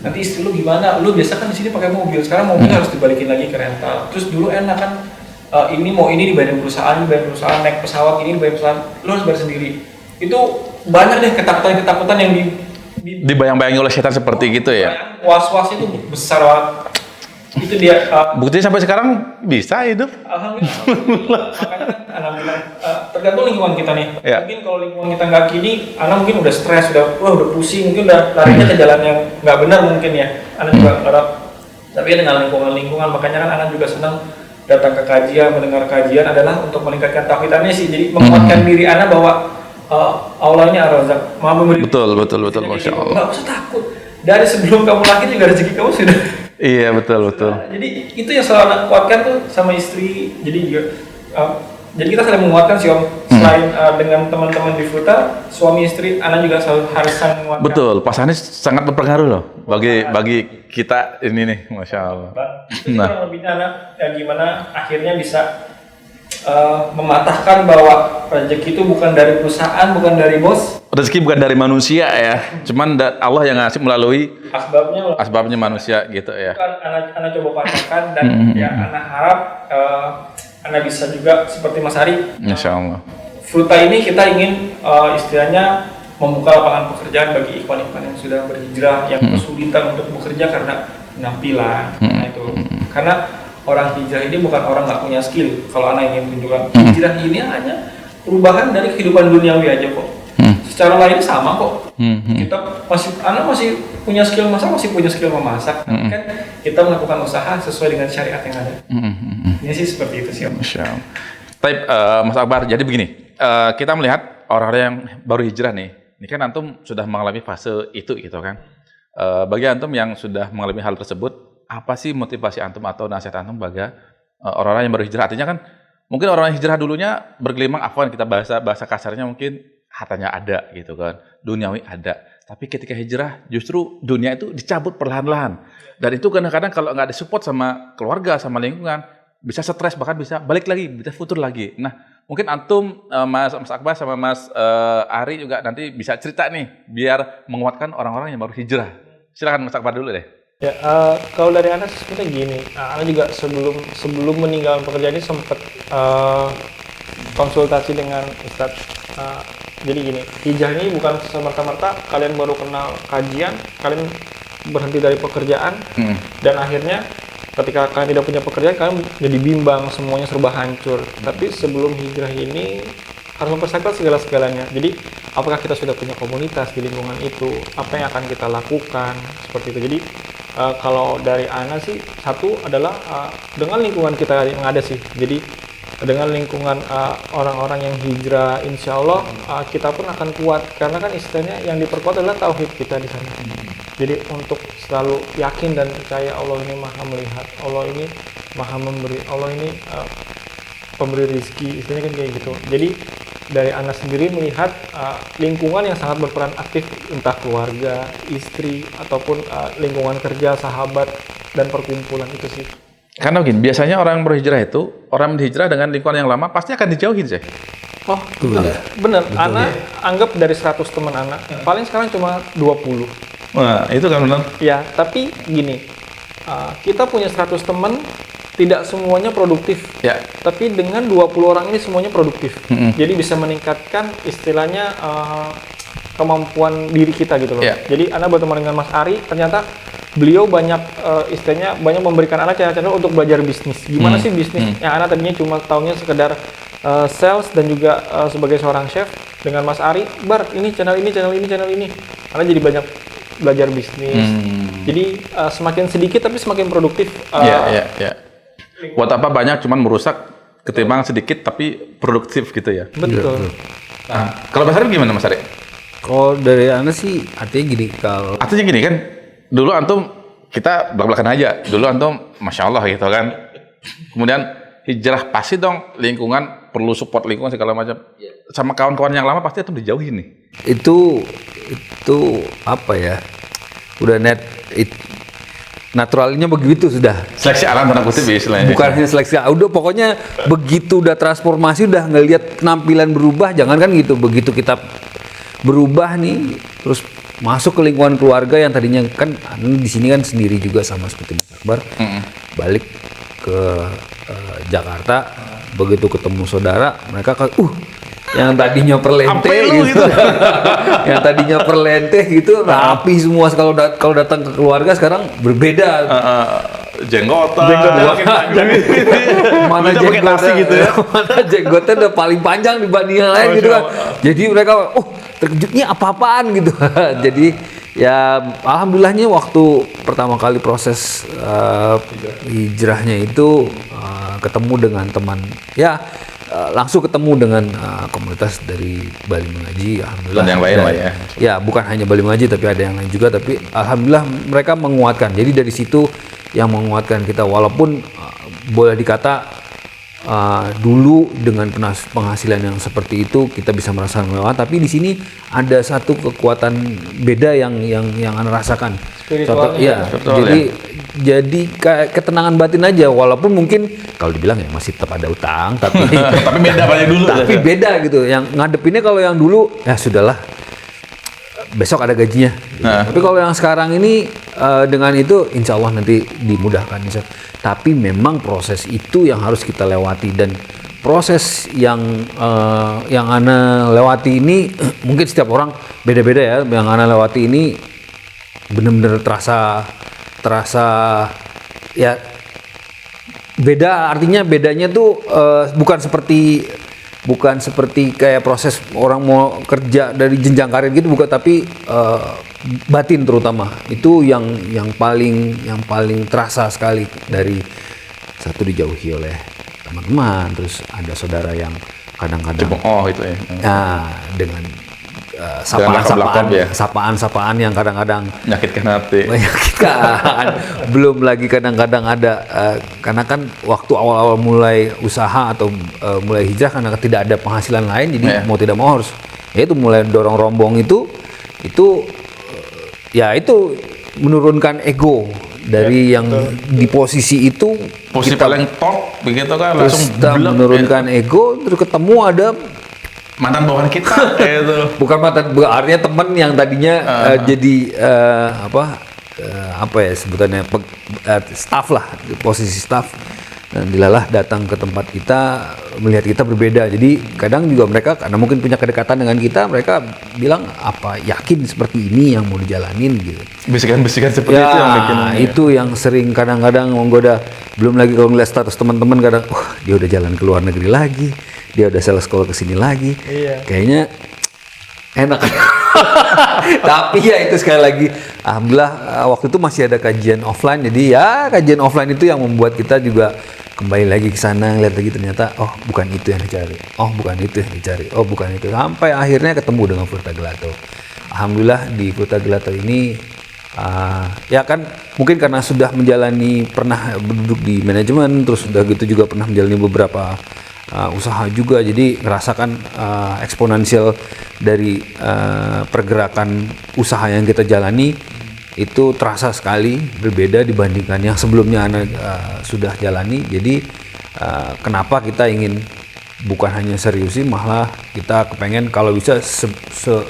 Nanti istri lo gimana? Lo biasa kan di sini pakai mobil, sekarang mobil harus dibalikin lagi ke rental. Terus dulu enak kan ini dibayarin perusahaan, naik pesawat ini dibayarin perusahaan, lo harus bayar sendiri. Itu banyak deh ketakutan yang dibayang-bayangi oleh setan seperti gitu ya. Was-was itu besar banget. Itu dia. Buktinya sampai sekarang bisa hidup. Alhamdulillah. Makanya kan anak bilang tergantung lingkungan kita nih. Ya. Mungkin kalau lingkungan kita nggak gini, anak mungkin udah stres, udah pusing, mungkin udah larinya ke jalan yang nggak benar mungkin ya. Anak juga ngarap. Tapi dengan lingkungan, makanya kan anak juga senang datang ke kajian, mendengar kajian adalah untuk meningkatkan tauhidannya sih. Jadi menguatkan diri anak bahwa Allah ini Ar-Razzaq, Maha Pemberi. Betul, Masya Allah. Nggak usah takut. Dari sebelum kamu lahir juga rezeki kamu sudah. Iya betul. Nah, jadi itu yang selalu anak kuatkan tuh sama istri. Jadi kita saling menguatkan sih Om. Selain dengan teman-teman di Futa, suami istri, anak juga selalu harus saling menguatkan. Betul, pasangannya sangat berpengaruh loh bagi kita ini nih, Masya Allah. Itu kurang lebihnya anak gimana akhirnya bisa mematahkan bahwa rezeki itu bukan dari perusahaan, bukan dari bos, rezeki bukan dari manusia ya, cuman Allah yang ngasih melalui asbabnya manusia gitu ya. Anak coba paksakan dan ya anak harap anak bisa juga seperti Mas Ari. Insya Allah. Fruta ini kita ingin istilahnya membuka lapangan pekerjaan bagi ikhwan-ikhwan yang sudah berhijrah, yang kesulitan untuk bekerja karena penampilan. Nah itu, karena orang hijrah ini bukan orang nggak punya skill. Kalau anak ingin tunjukkan hijrah ini hanya perubahan dari kehidupan duniawi aja kok. Secara lain sama kok. Kita anak masih punya skill masak, masih punya skill memasak. Tapi kan kita melakukan usaha sesuai dengan syariat yang ada. Ini sih seperti itu sih. Masya Allah. Tapi Mas Akbar, jadi begini, kita melihat orang-orang yang baru hijrah nih, ini kan antum sudah mengalami fase itu gitu kan. Bagi antum yang sudah mengalami hal tersebut, apa sih motivasi antum atau nasihat antum bagi orang-orang yang baru hijrah? Artinya kan mungkin orang yang hijrah dulunya bergelimang, afwan kita bahasa kasarnya mungkin hartanya ada gitu kan, duniawi ada. Tapi ketika hijrah justru dunia itu dicabut perlahan-lahan. Dan itu kadang-kadang kalau nggak disupport sama keluarga, sama lingkungan, bisa stres, bahkan bisa balik lagi, bisa futur lagi. Nah, mungkin antum, Mas Akbar sama Mas Ari juga nanti bisa cerita nih, biar menguatkan orang-orang yang baru hijrah. Silakan Mas Akbar dulu deh. Ya, kalau dari Anas sebenarnya gini, Anas juga sebelum meninggalkan pekerjaan ini sempat konsultasi dengan Ustadz. Jadi gini, hijrah ini bukan semerta-merta kalian baru kenal kajian, kalian berhenti dari pekerjaan, dan akhirnya ketika kalian tidak punya pekerjaan, kalian jadi bimbang, semuanya serba hancur. Tapi sebelum hijrah ini harus mempersiapkan segala-segalanya. Jadi apakah kita sudah punya komunitas di lingkungan itu, apa yang akan kita lakukan, seperti itu. Jadi kalau dari Ana sih, satu adalah dengan lingkungan kita yang ada sih. Jadi dengan lingkungan orang-orang yang hijrah, insya Allah kita pun akan kuat, karena kan istilahnya yang diperkuat adalah tauhid kita di sana. Jadi untuk selalu yakin dan percaya Allah ini maha melihat, Allah ini maha memberi, Allah ini pemberi rezeki, istilahnya kan kayak gitu. Jadi dari Anas sendiri melihat lingkungan yang sangat berperan aktif, entah keluarga, istri, ataupun lingkungan kerja, sahabat, dan perkumpulan itu sih. Karena begini, biasanya orang berhijrah itu, orang berhijrah dengan lingkungan yang lama pasti akan dijauhin sih. Oh, bener. Ana anggap dari 100 teman Ana, paling sekarang cuma 20. Nah, itu kan benar. Ya, tapi gini, kita punya 100 teman, tidak semuanya produktif. Ya. Tapi dengan 20 orang ini semuanya produktif. Jadi bisa meningkatkan istilahnya kemampuan diri kita gitu loh. Ya. Jadi Ana berteman dengan Mas Ari, ternyata beliau banyak istilahnya banyak memberikan Ana channel-channel untuk belajar bisnis. Gimana sih bisnis yang Ana tadinya cuma taunya sekedar sales dan juga sebagai seorang chef. Dengan Mas Ari, Bar, ini channel ini. Ana jadi banyak belajar bisnis. Jadi semakin sedikit tapi semakin produktif. Iya. Buat apa banyak cuman merusak ketimbang sedikit tapi produktif gitu ya. Betul. Nah, kalau Mas Ari gimana Mas Ari? Kalau dari Ana sih artinya gini kan, dulu antum kita belak-belakan aja. Dulu antum Masya Allah gitu kan. Kemudian hijrah pasti dong lingkungan, perlu support lingkungan segala macam. Sama kawan-kawan yang lama pasti antum dijauhin nih. Itu apa ya? Udah naturalnya begitu sudah. Seleksi alam tanda kutip istilahnya. Bukan hanya seleksi, udah pokoknya begitu udah transformasi, udah ngelihat penampilan berubah, jangan kan gitu. Begitu kita berubah nih, terus masuk ke lingkungan keluarga yang tadinya kan di sini kan sendiri juga sama seperti Mas Akbar, balik ke Jakarta, begitu ketemu saudara, mereka kan yang tadinya perlente gitu. Yang tadinya perlente gitu rapi semua. Kalau datang ke keluarga sekarang berbeda. Jenggotan. Mana jenggotnya gitu ya. Mana jenggotnya udah paling panjang dibanding yang lain gitu kan. Jadi mereka terkejutnya apa-apaan gitu. Jadi ya alhamdulillahnya waktu pertama kali proses hijrahnya itu ketemu dengan teman ya, langsung ketemu dengan komunitas dari Bali Mengaji, alhamdulillah. Dan yang lain lah ya. Ya, bukan hanya Bali Mengaji tapi ada yang lain juga, tapi alhamdulillah mereka menguatkan. Jadi dari situ yang menguatkan kita, walaupun boleh dikata dulu dengan penghasilan yang seperti itu kita bisa merasakan mewah, tapi di sini ada satu kekuatan beda yang Anda rasakan. Contoh, ya, jadi kayak ketenangan batin aja, walaupun mungkin kalau dibilang ya masih tetap ada utang, tapi tapi beda banyak dulu. Tapi beda gitu. Yang ngadepinnya kalau yang dulu ya sudahlah, besok ada gajinya. Tapi kalau yang sekarang ini dengan itu insya Allah nanti dimudahkan. Tapi memang proses itu yang harus kita lewati, dan proses yang Ana lewati ini mungkin setiap orang beda-beda ya. Yang Ana lewati ini benar-benar terasa ya beda. Artinya bedanya tuh bukan seperti kayak proses orang mau kerja dari jenjang karir gitu, bukan, tapi batin terutama itu yang paling terasa sekali. Dari satu dijauhi oleh teman-teman, terus ada saudara yang kadang-kadang itu ya. Nah, dengan belakang, sapaan yang kadang-kadang Menyakitkan hati. menyakitkan. Belum lagi kadang-kadang ada karena kan waktu awal-awal mulai usaha atau mulai hijrah, karena tidak ada penghasilan lain, jadi mau tidak mau harus itu mulai dorong rombong itu menurunkan ego dari yang di posisi itu, Posisi paling top begitu kan, terus langsung kita blek, menurunkan ego, terus ketemu ada mantan bawahan kita itu. bukan artinya teman yang tadinya jadi apa ya sebutannya, staff lah, posisi staff, dan dilalah datang ke tempat kita melihat kita berbeda. Jadi kadang juga mereka karena mungkin punya kedekatan dengan kita, mereka bilang apa yakin seperti ini yang mau dijalanin gitu. Bisikan-bisikan seperti Ya, itu yang bikin itu yang sering kadang-kadang menggoda. Belum lagi kalau ngeliat status teman-teman kadang, dia udah jalan ke luar negeri lagi, dia udah sales call ke sini lagi. Iya. Kayaknya enak. Tapi ya itu sekali lagi, alhamdulillah waktu itu masih ada kajian offline. Jadi ya kajian offline itu yang membuat kita juga kembali lagi ke sana, ngeliat lagi ternyata bukan itu yang dicari. Bukan itu yang dicari. Bukan itu. Sampai akhirnya ketemu dengan Furta Gelato. Alhamdulillah di Furta Gelato ini ya kan mungkin karena sudah pernah duduk di manajemen, terus sudah gitu juga pernah menjalani beberapa usaha juga, jadi ngerasakan eksponensial dari pergerakan usaha yang kita jalani itu terasa sekali berbeda dibandingkan yang sebelumnya Ana sudah jalani. Jadi kenapa kita ingin bukan hanya seriusin, malah kita kepengen kalau bisa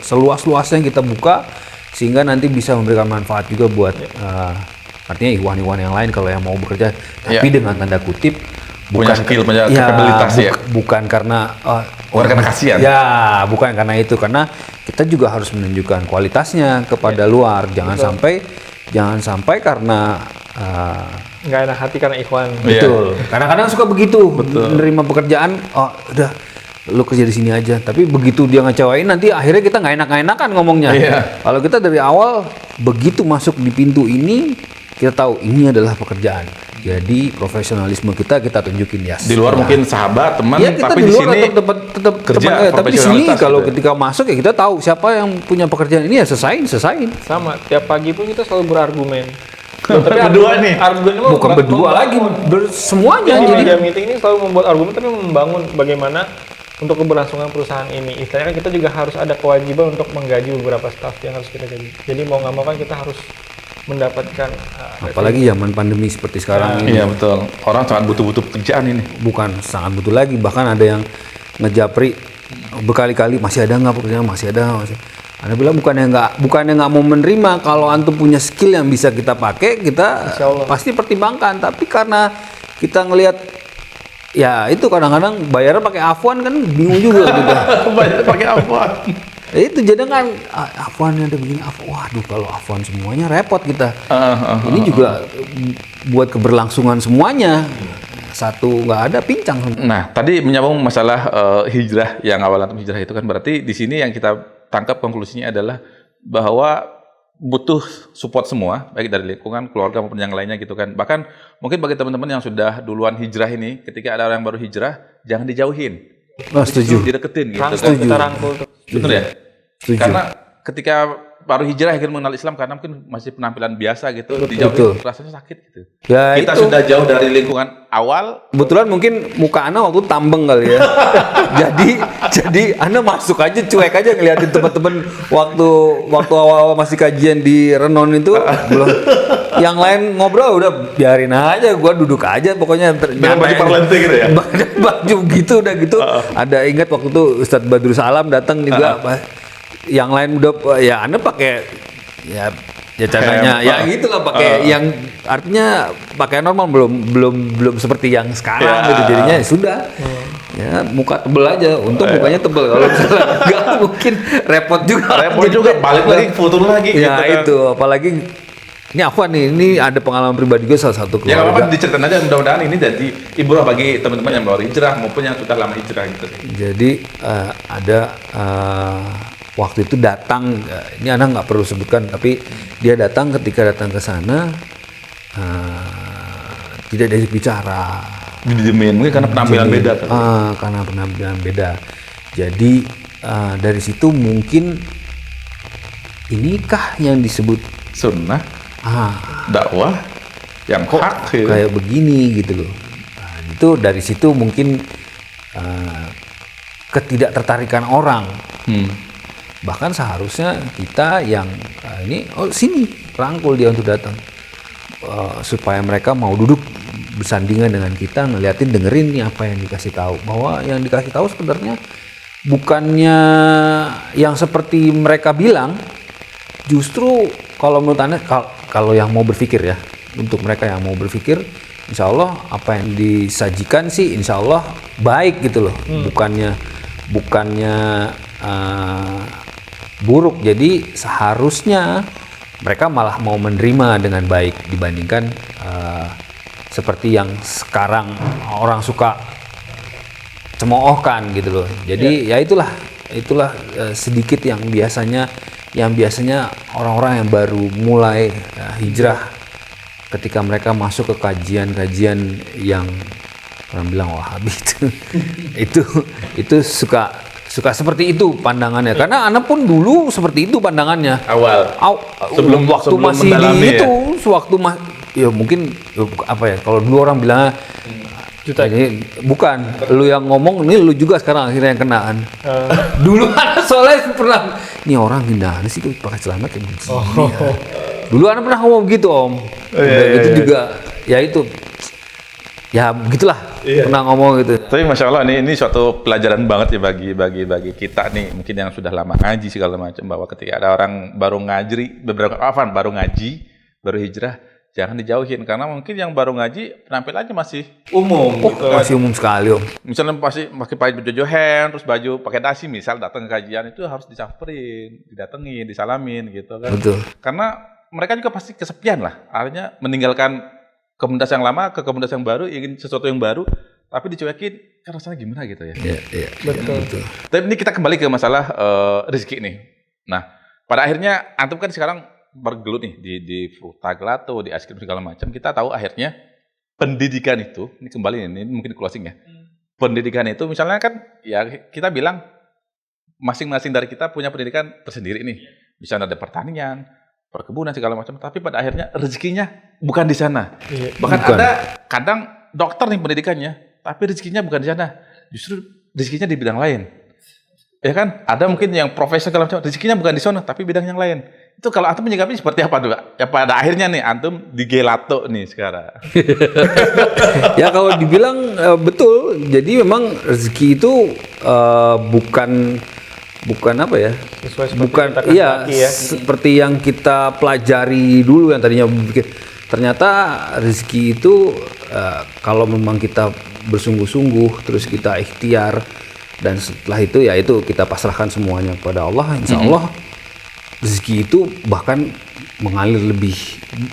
seluas-luasnya kita buka, sehingga nanti bisa memberikan manfaat juga buat artinya ikhwan-ikhwan yang lain kalau yang mau bekerja, tapi dengan tanda kutip punya skill, punya kapabilitas ya. Bukan karena karena kasihan. Ya, bukan karena itu, karena kita juga harus menunjukkan kualitasnya kepada luar. Jangan sampai karena Nggak enak hati karena ikhwan. betul. Kadang-kadang suka begitu, menerima pekerjaan, udah lu kerja di sini aja. Tapi begitu dia ngecewain, nanti akhirnya kita nggak enak-enakan ngomongnya. Kalau kita dari awal begitu masuk di pintu ini, kita tahu ini adalah pekerjaan. Jadi profesionalisme kita tunjukin ya. Di luar mungkin sahabat, teman, ya, kita tapi di di luar sini tetap kerja tapi di sini profesionalitas kalau gitu ya. ketika masuk ya kita tahu siapa yang punya pekerjaan ini, ya selesaiin. Sama, tiap pagi pun kita selalu berargumen. Berdua nih. Argumennya Bukan berdua lagi, semuanya. Jadi Jadi media meeting ini selalu membuat argumen, tapi membangun bagaimana untuk keberlangsungan perusahaan ini. Istilahnya kan kita juga harus ada kewajiban untuk menggaji beberapa staff yang harus kita gaji. Jadi mau nggak mau kan kita harus mendapatkan apalagi zaman pandemi seperti sekarang ini. Iya betul. Orang sangat butuh pekerjaan ini. Bukan sangat butuh lagi, bahkan ada yang ngejapri berkali-kali, masih ada nggak pekerjaan, masih ada. Anda bilang bukannya nggak mau menerima, kalau antum punya skill yang bisa kita pakai, kita pasti pertimbangkan. Tapi karena kita ngelihat ya itu kadang-kadang bayarnya pakai Afwan kan bingung juga kita. Bayar pakai Afwan. Itu jadi kan Afwan ada begini, waduh kalau Afwan semuanya repot kita. Ini juga buat keberlangsungan semuanya. Satu nggak ada pincang. Nah, tadi menyambung masalah hijrah, yang awal antum hijrah itu kan berarti di sini yang kita tangkap konklusinya adalah bahwa butuh support semua, baik dari lingkungan, keluarga maupun yang lainnya gitu kan. Bahkan mungkin bagi teman-teman yang sudah duluan hijrah ini, ketika ada orang yang baru hijrah, jangan dijauhin. Setuju. Dideketin gitu kan. kita rangkul tuh. Betul ya? Setuju. Karena ketika baru hijrah akhirnya mengenal Islam, karena mungkin masih penampilan biasa gitu, Betul. dijauhin rasanya sakit gitu. Ya, Kita itu. sudah jauh dari lingkungan awal. Kebetulan mungkin muka Ana waktu itu tambeng kali ya. jadi Ana masuk aja, cuek aja ngeliatin teman-teman waktu awal masih kajian di Renon itu belum. Yang lain ngobrol udah biarin aja, gua duduk aja pokoknya Dengan baju parlente gitu ya? Baju gitu udah gitu. Ada ingat waktu itu Ustadz Badrus Alam datang juga. yang lain udah ya Anda pakai ya caranya ya gitulah pakai yang artinya pakai normal belum seperti yang sekarang gitu jadinya ya sudah ya muka tebel aja mukanya tebel kalau misalnya enggak mungkin repot juga balik lagi foto lagi ya gitu kan. itu apalagi ini apa nih ini ada pengalaman pribadi juga salah satu Ya nggak keluarga apa-apa diceritain aja, mudah-mudahan ini jadi ibrah bagi teman-teman yang baru hijrah maupun yang sudah lama hijrah gitu. jadi ada waktu itu datang ini anak nggak perlu sebutkan tapi dia datang ketika datang ke sana tidak diajak bicara Didemin mungkin karena penampilan beda kan. karena penampilan beda jadi dari situ mungkin inikah yang disebut Sunnah, dakwah yang kok hak ya. kayak begini gitu loh. Nah, itu dari situ mungkin ketidaktertarikan orang. Bahkan seharusnya kita yang ini sini rangkul dia untuk datang supaya mereka mau duduk bersandingan dengan kita ngeliatin dengerin nih apa yang dikasih tahu bahwa yang dikasih tahu sebenarnya bukannya yang seperti mereka bilang justru kalau menurut Anda kalau yang mau berpikir ya untuk mereka yang mau berpikir insya Allah apa yang disajikan sih insya Allah baik gitu loh bukannya buruk jadi seharusnya mereka malah mau menerima dengan baik dibandingkan seperti yang sekarang orang suka cemoohkan gitu loh jadi ya itulah sedikit yang biasanya orang-orang yang baru mulai hijrah ketika mereka masuk ke kajian-kajian yang orang bilang Wahabi itu suka seperti itu pandangannya karena anak pun dulu seperti itu pandangannya sebelum masih di itu sewaktu ya mungkin apa ya kalau dulu orang bilang ini bukan lu yang ngomong ini lu juga sekarang akhirnya yang kenaan dulu anak soalnya pernah ini orang gimana sih pakai celana kayak begini ya. Dulu anak pernah ngomong begitu om itu juga ya itu ya begitulah pernah ngomong gitu. Tapi masya Allah ini suatu pelajaran banget ya bagi kita nih mungkin yang sudah lama ngaji segala macam bahwa ketika ada orang baru ngaji baru hijrah jangan dijauhin karena mungkin yang baru ngaji penampilannya masih umum gitu. Masih umum sekali om. Misalnya pasti pakai baju jojohen terus baju pakai dasi misal datang ke kajian itu harus disamperin, didatengin, disalamin gitu kan. Betul. Karena mereka juga pasti kesepian lah, artinya meninggalkan komunitas yang lama ke komunitas yang baru ingin sesuatu yang baru tapi dicuekin kan rasanya gimana gitu ya. Iya. Betul. Tapi ini kita kembali ke masalah rezeki nih. Nah, pada akhirnya antum kan sekarang bergelut nih di Fruta Gelato, di es krim segala macam. Kita tahu akhirnya pendidikan itu, ini kembali ini mungkin closing ya. Pendidikan itu misalnya kan ya kita bilang masing-masing dari kita punya pendidikan tersendiri nih. Bisa ada pertanian, perkebunan segala macam, tapi pada akhirnya rezekinya bukan di sana. Bahkan ada kadang dokter nih pendidikannya, tapi rezekinya bukan di sana. Justru rezekinya di bidang lain. Ya kan? Ada mungkin yang profesor segala macam, rezekinya bukan di sana, tapi bidang yang lain. Itu kalau antum menyikapi seperti apa tuh, Pak? Ya pada akhirnya nih antum di gelato nih sekarang. Ya kalau dibilang betul. Jadi memang rezeki itu bukan apa ya? Bukan ya seperti yang kita pelajari dulu yang tadinya ternyata rezeki itu kalau memang kita bersungguh-sungguh terus kita ikhtiar dan setelah itu ya itu kita pasrahkan semuanya kepada Allah, insya Allah rezeki itu bahkan mengalir lebih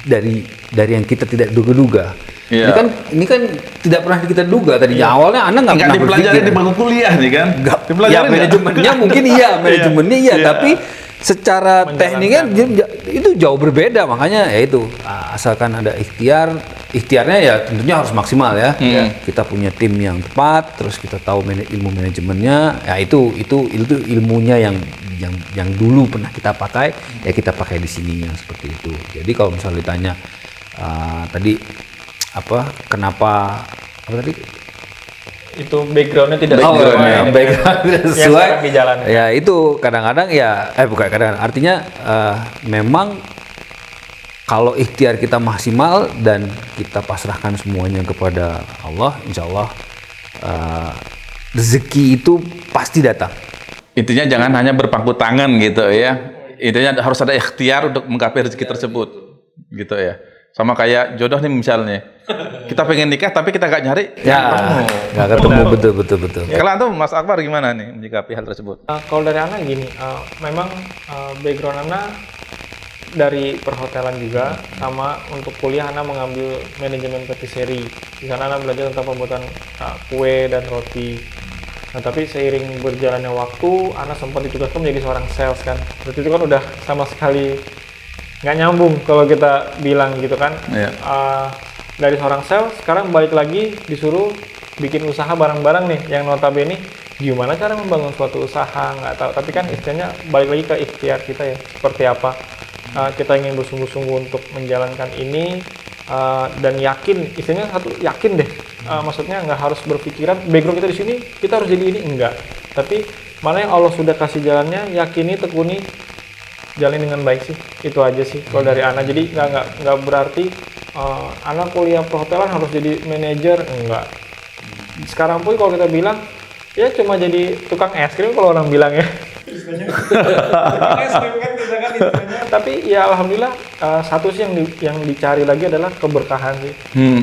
dari yang kita tidak duga-duga. Yeah. Ini kan tidak pernah kita duga tadinya. Awalnya Anda nggak pernah dipelajari di bangku kuliah nih kan? Ya manajemennya mungkin manajemennya iya, tapi secara tekniknya itu jauh berbeda. Makanya ya itu asalkan ada ikhtiarnya ya tentunya harus maksimal ya. Kita punya tim yang tepat, terus kita tahu ilmu manajemennya. Ya itu ilmunya yang dulu pernah kita pakai, ya kita pakai di sini yang seperti itu. Jadi kalau misalnya ditanya tadi kenapa tadi itu backgroundnya tidak sesuai ya itu kadang-kadang ya artinya memang kalau ikhtiar kita maksimal dan kita pasrahkan semuanya kepada Allah, insya Allah rezeki itu pasti datang. Intinya jangan hanya berpangku tangan gitu ya. Intinya harus ada ikhtiar untuk menggapai rezeki tersebut, gitu ya. Sama kayak jodoh nih misalnya, kita pengen nikah tapi kita nggak nyari, Nggak ketemu, betul. Kalau antum Mas Akbar gimana nih menyikapi hal tersebut? Kalau dari Ana gini, memang background Ana dari perhotelan juga, sama untuk kuliah Ana mengambil manajemen patisserie. Di sana Ana belajar tentang pembuatan kue dan roti. Nah, tapi seiring berjalannya waktu, Ana sempat ditugaskan menjadi seorang sales kan. Berarti itu kan udah sama sekali nggak nyambung kalau kita bilang gitu kan. Iya. Dari seorang sales, sekarang balik lagi disuruh bikin usaha bareng-bareng nih, yang notabene gimana cara membangun suatu usaha, nggak tahu. Tapi kan istilahnya balik lagi ke ikhtiar kita ya, seperti apa. Kita ingin bersungguh-sungguh untuk menjalankan ini, dan yakin, istilahnya satu yakin deh. Maksudnya nggak harus berpikiran background kita di sini kita harus jadi ini, enggak. Tapi mana yang Allah sudah kasih jalannya, yakini, tekuni, jalani dengan baik sih. Itu aja sih kalau dari Ana. Jadi nggak berarti Ana kuliah perhotelan harus jadi manajer, enggak. Sekarang pun kalau kita bilang ya cuma jadi tukang es krim kalau orang bilang ya. Tukang es krim kan kita kan istilahnya. Tapi ya alhamdulillah satu sih yang dicari lagi adalah keberkahan sih.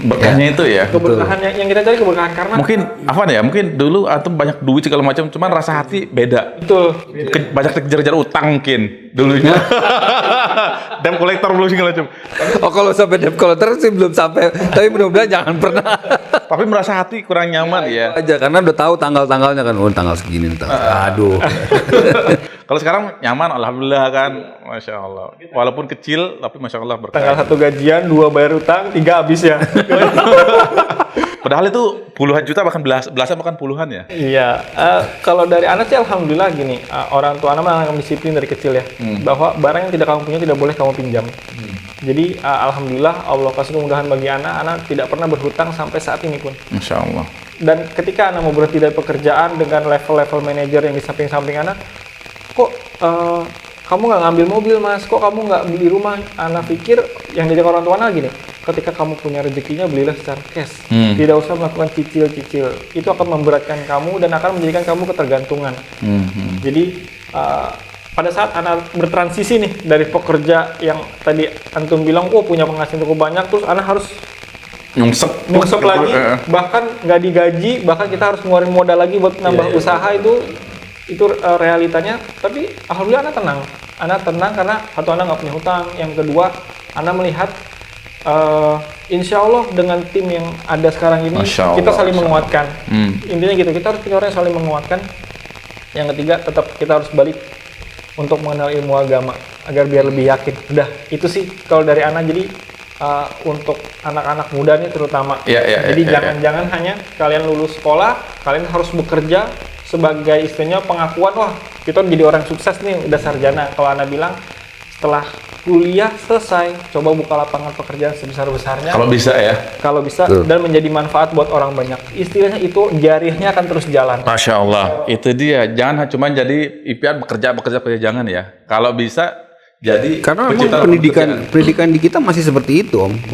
Berkahnya itu ya. Keberkahan yang kita cari keberkahan karena Mungkin apa ya? Mungkin dulu antum banyak duit segala macam, cuman rasa hati beda. betul. Banyak kejar-kejar utang mungkin dulunya. Debt collector belum segala macam. Oh, kalau sampai debt collector sih belum sampai, tapi mudah-mudahan jangan pernah. Tapi merasa hati kurang nyaman ya. Aja karena udah tahu tanggal-tanggalnya kan, tanggal segini nih. Aduh. Kalau sekarang nyaman, alhamdulillah kan, masya Allah. Walaupun kecil, tapi masya Allah berkah. Tanggal 1 gajian, 2 bayar utang, 3 habis ya. Padahal itu puluhan juta bahkan belasan bahkan puluhan ya. Iya, kalau dari anak sih alhamdulillah gini, orang tua anak menanamkan disiplin dari kecil ya, bahwa barang yang tidak kamu punya tidak boleh kamu pinjam. Jadi alhamdulillah Allah kasih kemudahan bagi anak tidak pernah berhutang sampai saat ini pun. Masya Allah. Dan ketika anak mau berhenti dari pekerjaan dengan level-level manajer yang di samping-samping anak, kok kamu nggak ngambil mobil mas, kok kamu nggak beli rumah? Anak pikir yang diajak orang tua anak gini, ketika kamu punya rezekinya belilah secara cash, tidak usah melakukan cicil-cicil, itu akan memberatkan kamu dan akan menjadikan kamu ketergantungan. Jadi pada saat anak bertransisi nih dari pekerja yang tadi antum bilang, oh punya penghasilan cukup banyak, terus anak harus nyungsep lagi, bahkan nggak digaji, bahkan kita harus ngeluarin modal lagi buat nambah usaha, itu realitanya. Tapi alhamdulillah anak tenang karena satu, anak nggak punya hutang, yang kedua anak melihat insya Allah dengan tim yang ada sekarang ini kita saling menguatkan. Intinya gitu, kita harus punya orang yang saling menguatkan. Yang ketiga tetap kita harus balik untuk mengenal ilmu agama agar biar lebih yakin. Udah itu sih kalau dari anak. Jadi untuk anak-anak muda nih terutama. Jadi jangan hanya kalian lulus sekolah, kalian harus bekerja sebagai istilahnya pengakuan, wah kita jadi orang sukses nih udah sarjana. Kalau anak bilang setelah kuliah selesai, coba buka lapangan pekerjaan sebesar-besarnya. Kalau bisa dan menjadi manfaat buat orang banyak. Istilahnya itu jariahnya akan terus jalan. Masya Allah, itu dia. Jangan cuma jadi impian bekerja jangan ya. Kalau bisa jadi karena memang pendidikan di kita masih seperti itu Om,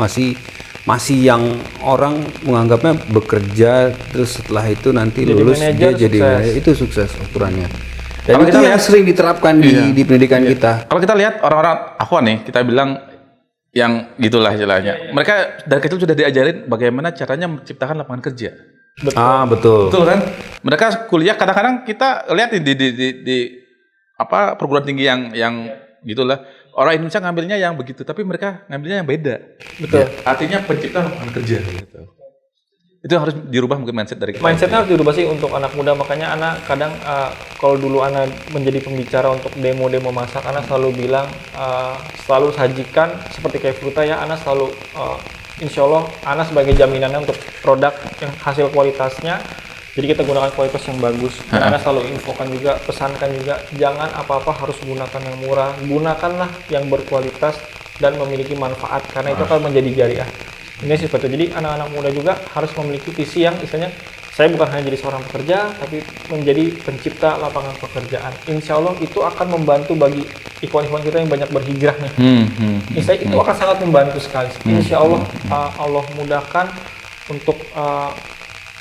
masih yang orang menganggapnya bekerja terus setelah itu nanti jadi lulus manager, dia jadi itu sukses ukurannya. Dan itu yang sering diterapkan di pendidikan kita. Kalau kita lihat orang-orang akhwan nih, kita bilang yang gitulah istilahnya. Mereka dari kecil sudah diajarin bagaimana caranya menciptakan lapangan kerja. Betul. Betul kan? Mereka kuliah kadang-kadang kita lihat di perguruan tinggi yang gitulah. Orang Indonesia ngambilnya yang begitu, tapi mereka ngambilnya yang beda. Betul. Artinya pencipta lapangan kerja gitu. Itu harus dirubah mungkin mindset dari kita. Mindsetnya harus dirubah sih untuk anak muda. Makanya anak kadang kalau dulu anak menjadi pembicara untuk demo-demo masak, anak selalu bilang, selalu sajikan seperti kayak Fruta ya, anak selalu insya Allah anak sebagai jaminannya untuk produk yang hasil kualitasnya. Jadi kita gunakan kualitas yang bagus. Dan anak selalu infokan juga, pesankan juga, jangan apa-apa harus gunakan yang murah, gunakanlah yang berkualitas dan memiliki manfaat, karena itu akan menjadi jariah. Ini sih betul. Jadi anak-anak muda juga harus memiliki visi yang istilahnya, saya bukan hanya jadi seorang pekerja, tapi menjadi pencipta lapangan pekerjaan. Insya Allah itu akan membantu bagi ikhwan-ikhwan kita yang banyak berhijrah nih. Itu akan sangat membantu sekali. Insya Allah Allah mudahkan untuk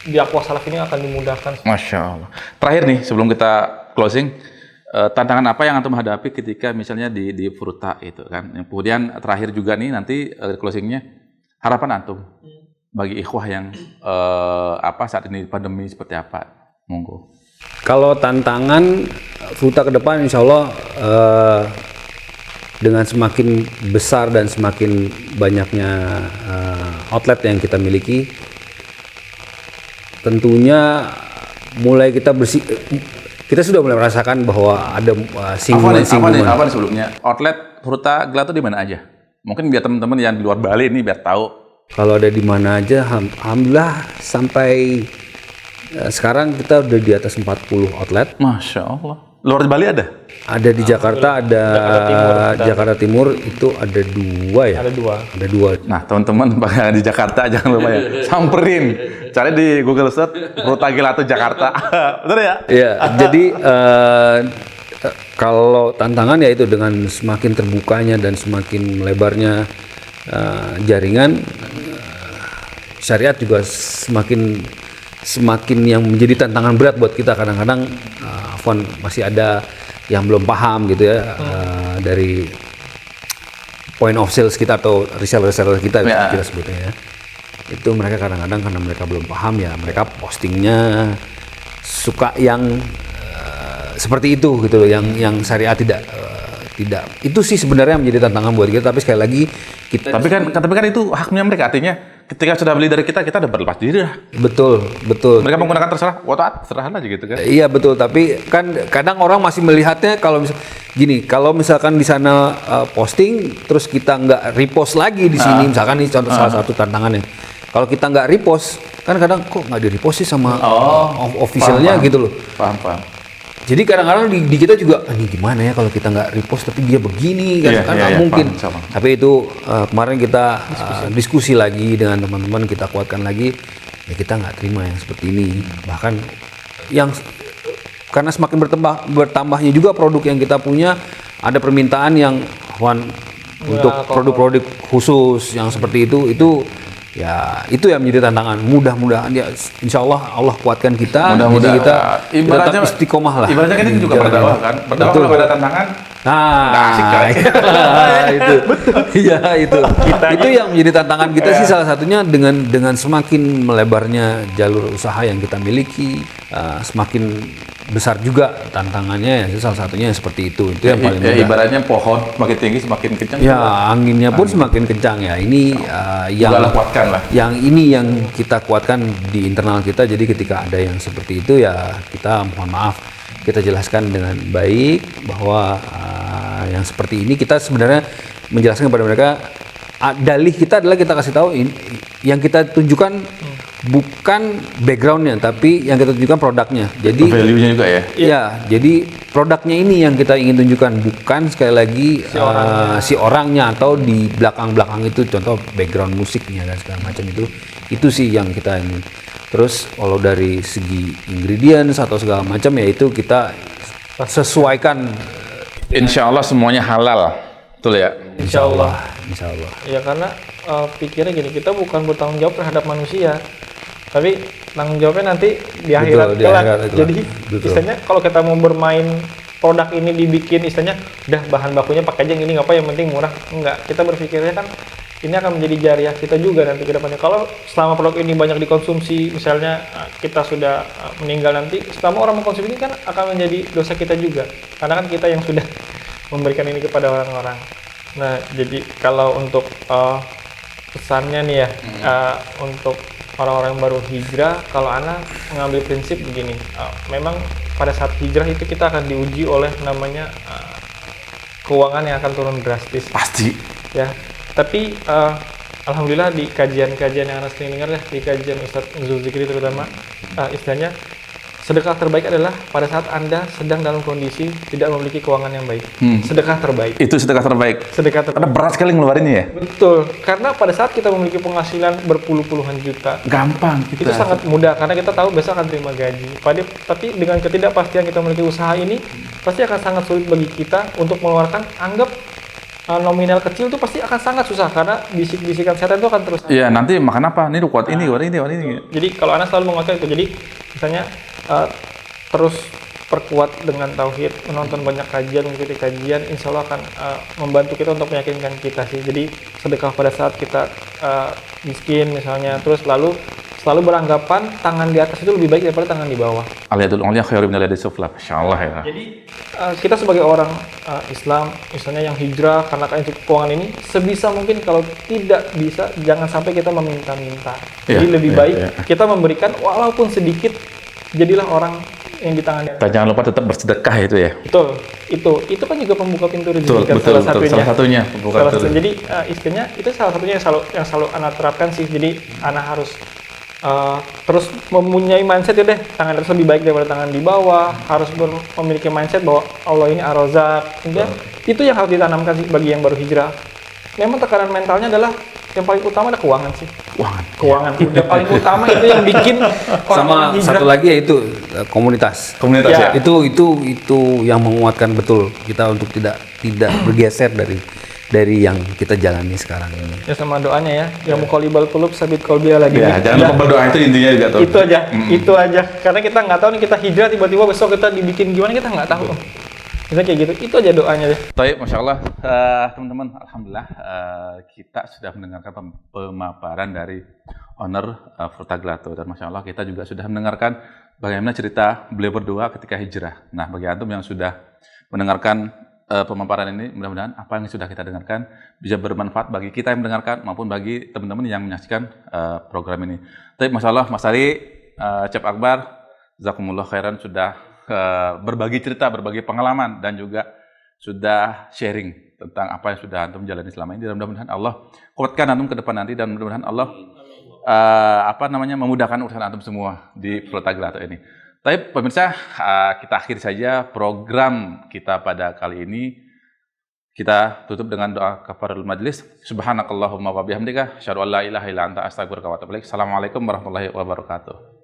di Aqwa Salaf ini akan dimudahkan. Masya Allah. Terakhir nih sebelum kita closing, tantangan apa yang antum hadapi ketika misalnya di Fruta itu kan? Kemudian terakhir juga nih nanti closingnya, harapan antum bagi ikhwah yang saat ini pandemi seperti apa? Monggo. Kalau tantangan Fruta ke depan, insya Allah dengan semakin besar dan semakin banyaknya outlet yang kita miliki, tentunya mulai kita sudah mulai merasakan bahwa ada singgungan-singgungan. Apa nih sebelumnya? Outlet Fruta Gelato di mana aja? Mungkin biar teman-teman yang di luar Bali ini biar tahu. Kalau ada di mana aja, alhamdulillah sampai sekarang kita udah di atas 40 outlet. Masya Allah. Luar Bali ada? Ada di Jakarta, ada Jakarta Timur itu ada 2 ya? Ada dua. Nah, teman-teman di Jakarta jangan lupa ya, samperin. Cari di Google Search Fruta Gelato Jakarta. Betul ya? Iya, jadi kalau tantangan ya itu dengan semakin terbukanya dan semakin melebarnya jaringan, syariat juga semakin yang menjadi tantangan berat buat kita. Kadang-kadang masih ada yang belum paham gitu ya, dari point of sales kita atau reseller kita kita sebutnya ya. Itu mereka kadang-kadang karena mereka belum paham ya, mereka postingnya suka yang seperti itu gitu loh, yang syariat tidak itu sih sebenarnya menjadi tantangan buat kita. Tapi sekali lagi tapi kan itu haknya mereka, artinya ketika sudah beli dari kita udah berlepas diri lah. Betul. Mereka menggunakan terserah aja gitu kan. Iya betul, tapi kan kadang orang masih melihatnya kalau misalkan di sana posting terus kita nggak repost lagi di sini, misalkan ini contoh salah satu tantangannya. Kalau kita nggak repost, kan kadang kok nggak di repost sih sama officialnya gitu loh. Paham. Jadi kadang-kadang di kita juga, ini gimana ya kalau kita nggak repost tapi dia begini kan nggak mungkin. Paham. Tapi itu kemarin kita diskusi lagi dengan teman-teman, kita kuatkan lagi, ya kita nggak terima yang seperti ini. Bahkan karena semakin bertambahnya juga produk yang kita punya, ada permintaan yang untuk produk-produk khusus yang seperti itu ya itu yang menjadi tantangan. Mudah-mudahan ya insya Allah kuatkan kita, jadi kita tetap istiqomah lah. Ibaratnya kan ini juga berdakwah kan, kalau ada tantangan asik kan? Itu iya itu yang menjadi tantangan kita sih, salah satunya dengan semakin melebarnya jalur usaha yang kita miliki, semakin besar juga tantangannya ya, salah satunya seperti itu yang paling mudah. Ibaratnya pohon semakin tinggi semakin kencang ya, anginnya pun semakin kencang ya. Ini yang kita kuatkan di internal kita. Jadi ketika ada yang seperti itu ya kita mohon maaf, kita jelaskan dengan baik bahwa yang seperti ini kita sebenarnya menjelaskan kepada mereka, dalih kita adalah kita kasih tahu yang kita tunjukkan bukan backgroundnya, tapi yang kita tunjukkan produknya. Jadi value-nya juga ya. Iya, jadi produknya ini yang kita ingin tunjukkan, bukan sekali lagi si orangnya atau di belakang itu, contoh background musiknya dan segala macam itu sih yang kita ini. Terus kalau dari segi ingredients atau segala macam ya itu kita sesuaikan. Insya Allah semuanya halal, betul ya? Insya Allah. Ya karena pikirnya gini, kita bukan bertanggung jawab terhadap manusia, tapi tanggung jawabnya nanti di akhirat kelak. Jadi istilahnya kalau kita mau bermain produk ini dibikin istilahnya udah bahan bakunya pakai aja yang ini, yang penting murah, enggak. Kita berpikirnya kan ini akan menjadi jariah kita juga nanti ke depannya. Kalau selama produk ini banyak dikonsumsi, misalnya kita sudah meninggal nanti, selama orang mengkonsumsi ini kan akan menjadi dosa kita juga, karena kan kita yang sudah memberikan ini kepada orang-orang. Nah, jadi kalau untuk pesannya nih ya, untuk orang-orang yang baru hijrah, kalau Ana mengambil prinsip begini, memang pada saat hijrah itu kita akan diuji oleh namanya keuangan yang akan turun drastis. Pasti. Ya, tapi alhamdulillah di kajian-kajian yang Ana sering dengar ya, di kajian Ustadz Zulzikri terutama, istilahnya sedekah terbaik adalah pada saat Anda sedang dalam kondisi tidak memiliki keuangan yang baik. Sedekah terbaik. Itu sedekah terbaik. Karena berat sekali ngeluarinnya ya? Betul. Karena pada saat kita memiliki penghasilan berpuluh-puluhan juta, gampang itu sangat mudah karena kita tahu besok akan terima gaji. Tapi dengan ketidakpastian kita memiliki usaha ini, pasti akan sangat sulit bagi kita untuk mengeluarkan, anggap nominal kecil itu pasti akan sangat susah karena bisik-bisikan setan itu akan terus. Iya, nanti makan apa? Ini kuat ini. Jadi kalau Ana selalu menguatkan itu. Jadi misalnya terus perkuat dengan tauhid, menonton banyak kajian, mengikuti kajian, insya Allah akan membantu kita untuk meyakinkan kita sih. Jadi sedekah pada saat kita miskin misalnya, terus selalu beranggapan tangan di atas itu lebih baik daripada tangan di bawah. Al-yadul ulya khairu minal yadis sufla. Masyaallah ya. Jadi kita sebagai orang Islam, misalnya yang hijrah karena keuangan ini, sebisa mungkin kalau tidak bisa, jangan sampai kita meminta-minta. Jadi lebih baik kita memberikan walaupun sedikit, jadilah orang yang di tangan. Dan jangan lupa tetap bersedekah itu ya. Betul, itu kan juga pembuka pintu rezeki kan, Betul, salah satunya. pembuka Salah pintu satu. Jadi istilahnya itu salah satunya yang selalu anak terapkan sih. Jadi anak harus terus mempunyai mindset ya deh, tangan atas lebih baik daripada tangan di bawah, harus memiliki mindset bahwa Allah ini Ar-Razzaq. Itu yang harus ditanamkan sih bagi yang baru hijrah. Memang tekanan mentalnya adalah yang paling utama ada keuangan sih. Keuangan. Udah paling utama itu yang bikin Sama hijrah. satu lagi yaitu komunitas. Komunitas ya. Itu yang menguatkan betul kita untuk tidak bergeser dari yang kita jalani sekarang ini. Ya sama doanya ya, yang muqallibal qulub sabit qalbi ala dinik. Ya, jangan lupa berdoa, itu intinya juga tuh. Itu aja. Karena kita nggak tahu nih, kita hijrah tiba-tiba besok kita dibikin gimana, kita nggak tahu. Bisa kayak gitu. Itu aja doanya deh. Baik, Masya Allah, teman-teman, Alhamdulillah kita sudah mendengarkan pemaparan dari owner Frutaglato, dan Masya Allah kita juga sudah mendengarkan bagaimana cerita beliau berdua ketika hijrah. Nah, bagi antum yang sudah mendengarkan pemaparan ini, mudah-mudahan apa yang sudah kita dengarkan bisa bermanfaat bagi kita yang mendengarkan maupun bagi teman-teman yang menyaksikan program ini. Tapi Masya Allah, Mas Ali, Chef Akbar, jazakumullah khairan sudah berbagi cerita, berbagi pengalaman, dan juga sudah sharing tentang apa yang sudah antum jalani selama ini. Dan mudah-mudahan Allah kuatkan antum ke depan nanti, dan mudah-mudahan Allah memudahkan urusan antum semua di Frutaglato ini. Tapi pemirsa, kita akhiri saja program kita pada kali ini. Kita tutup dengan doa kafaratul majlis. Subhanakallahumma wa bihamdika, asyhadu an la ilaha illa anta, astaghfiruka wa atubu ilaik. Assalamualaikum warahmatullahi wabarakatuh.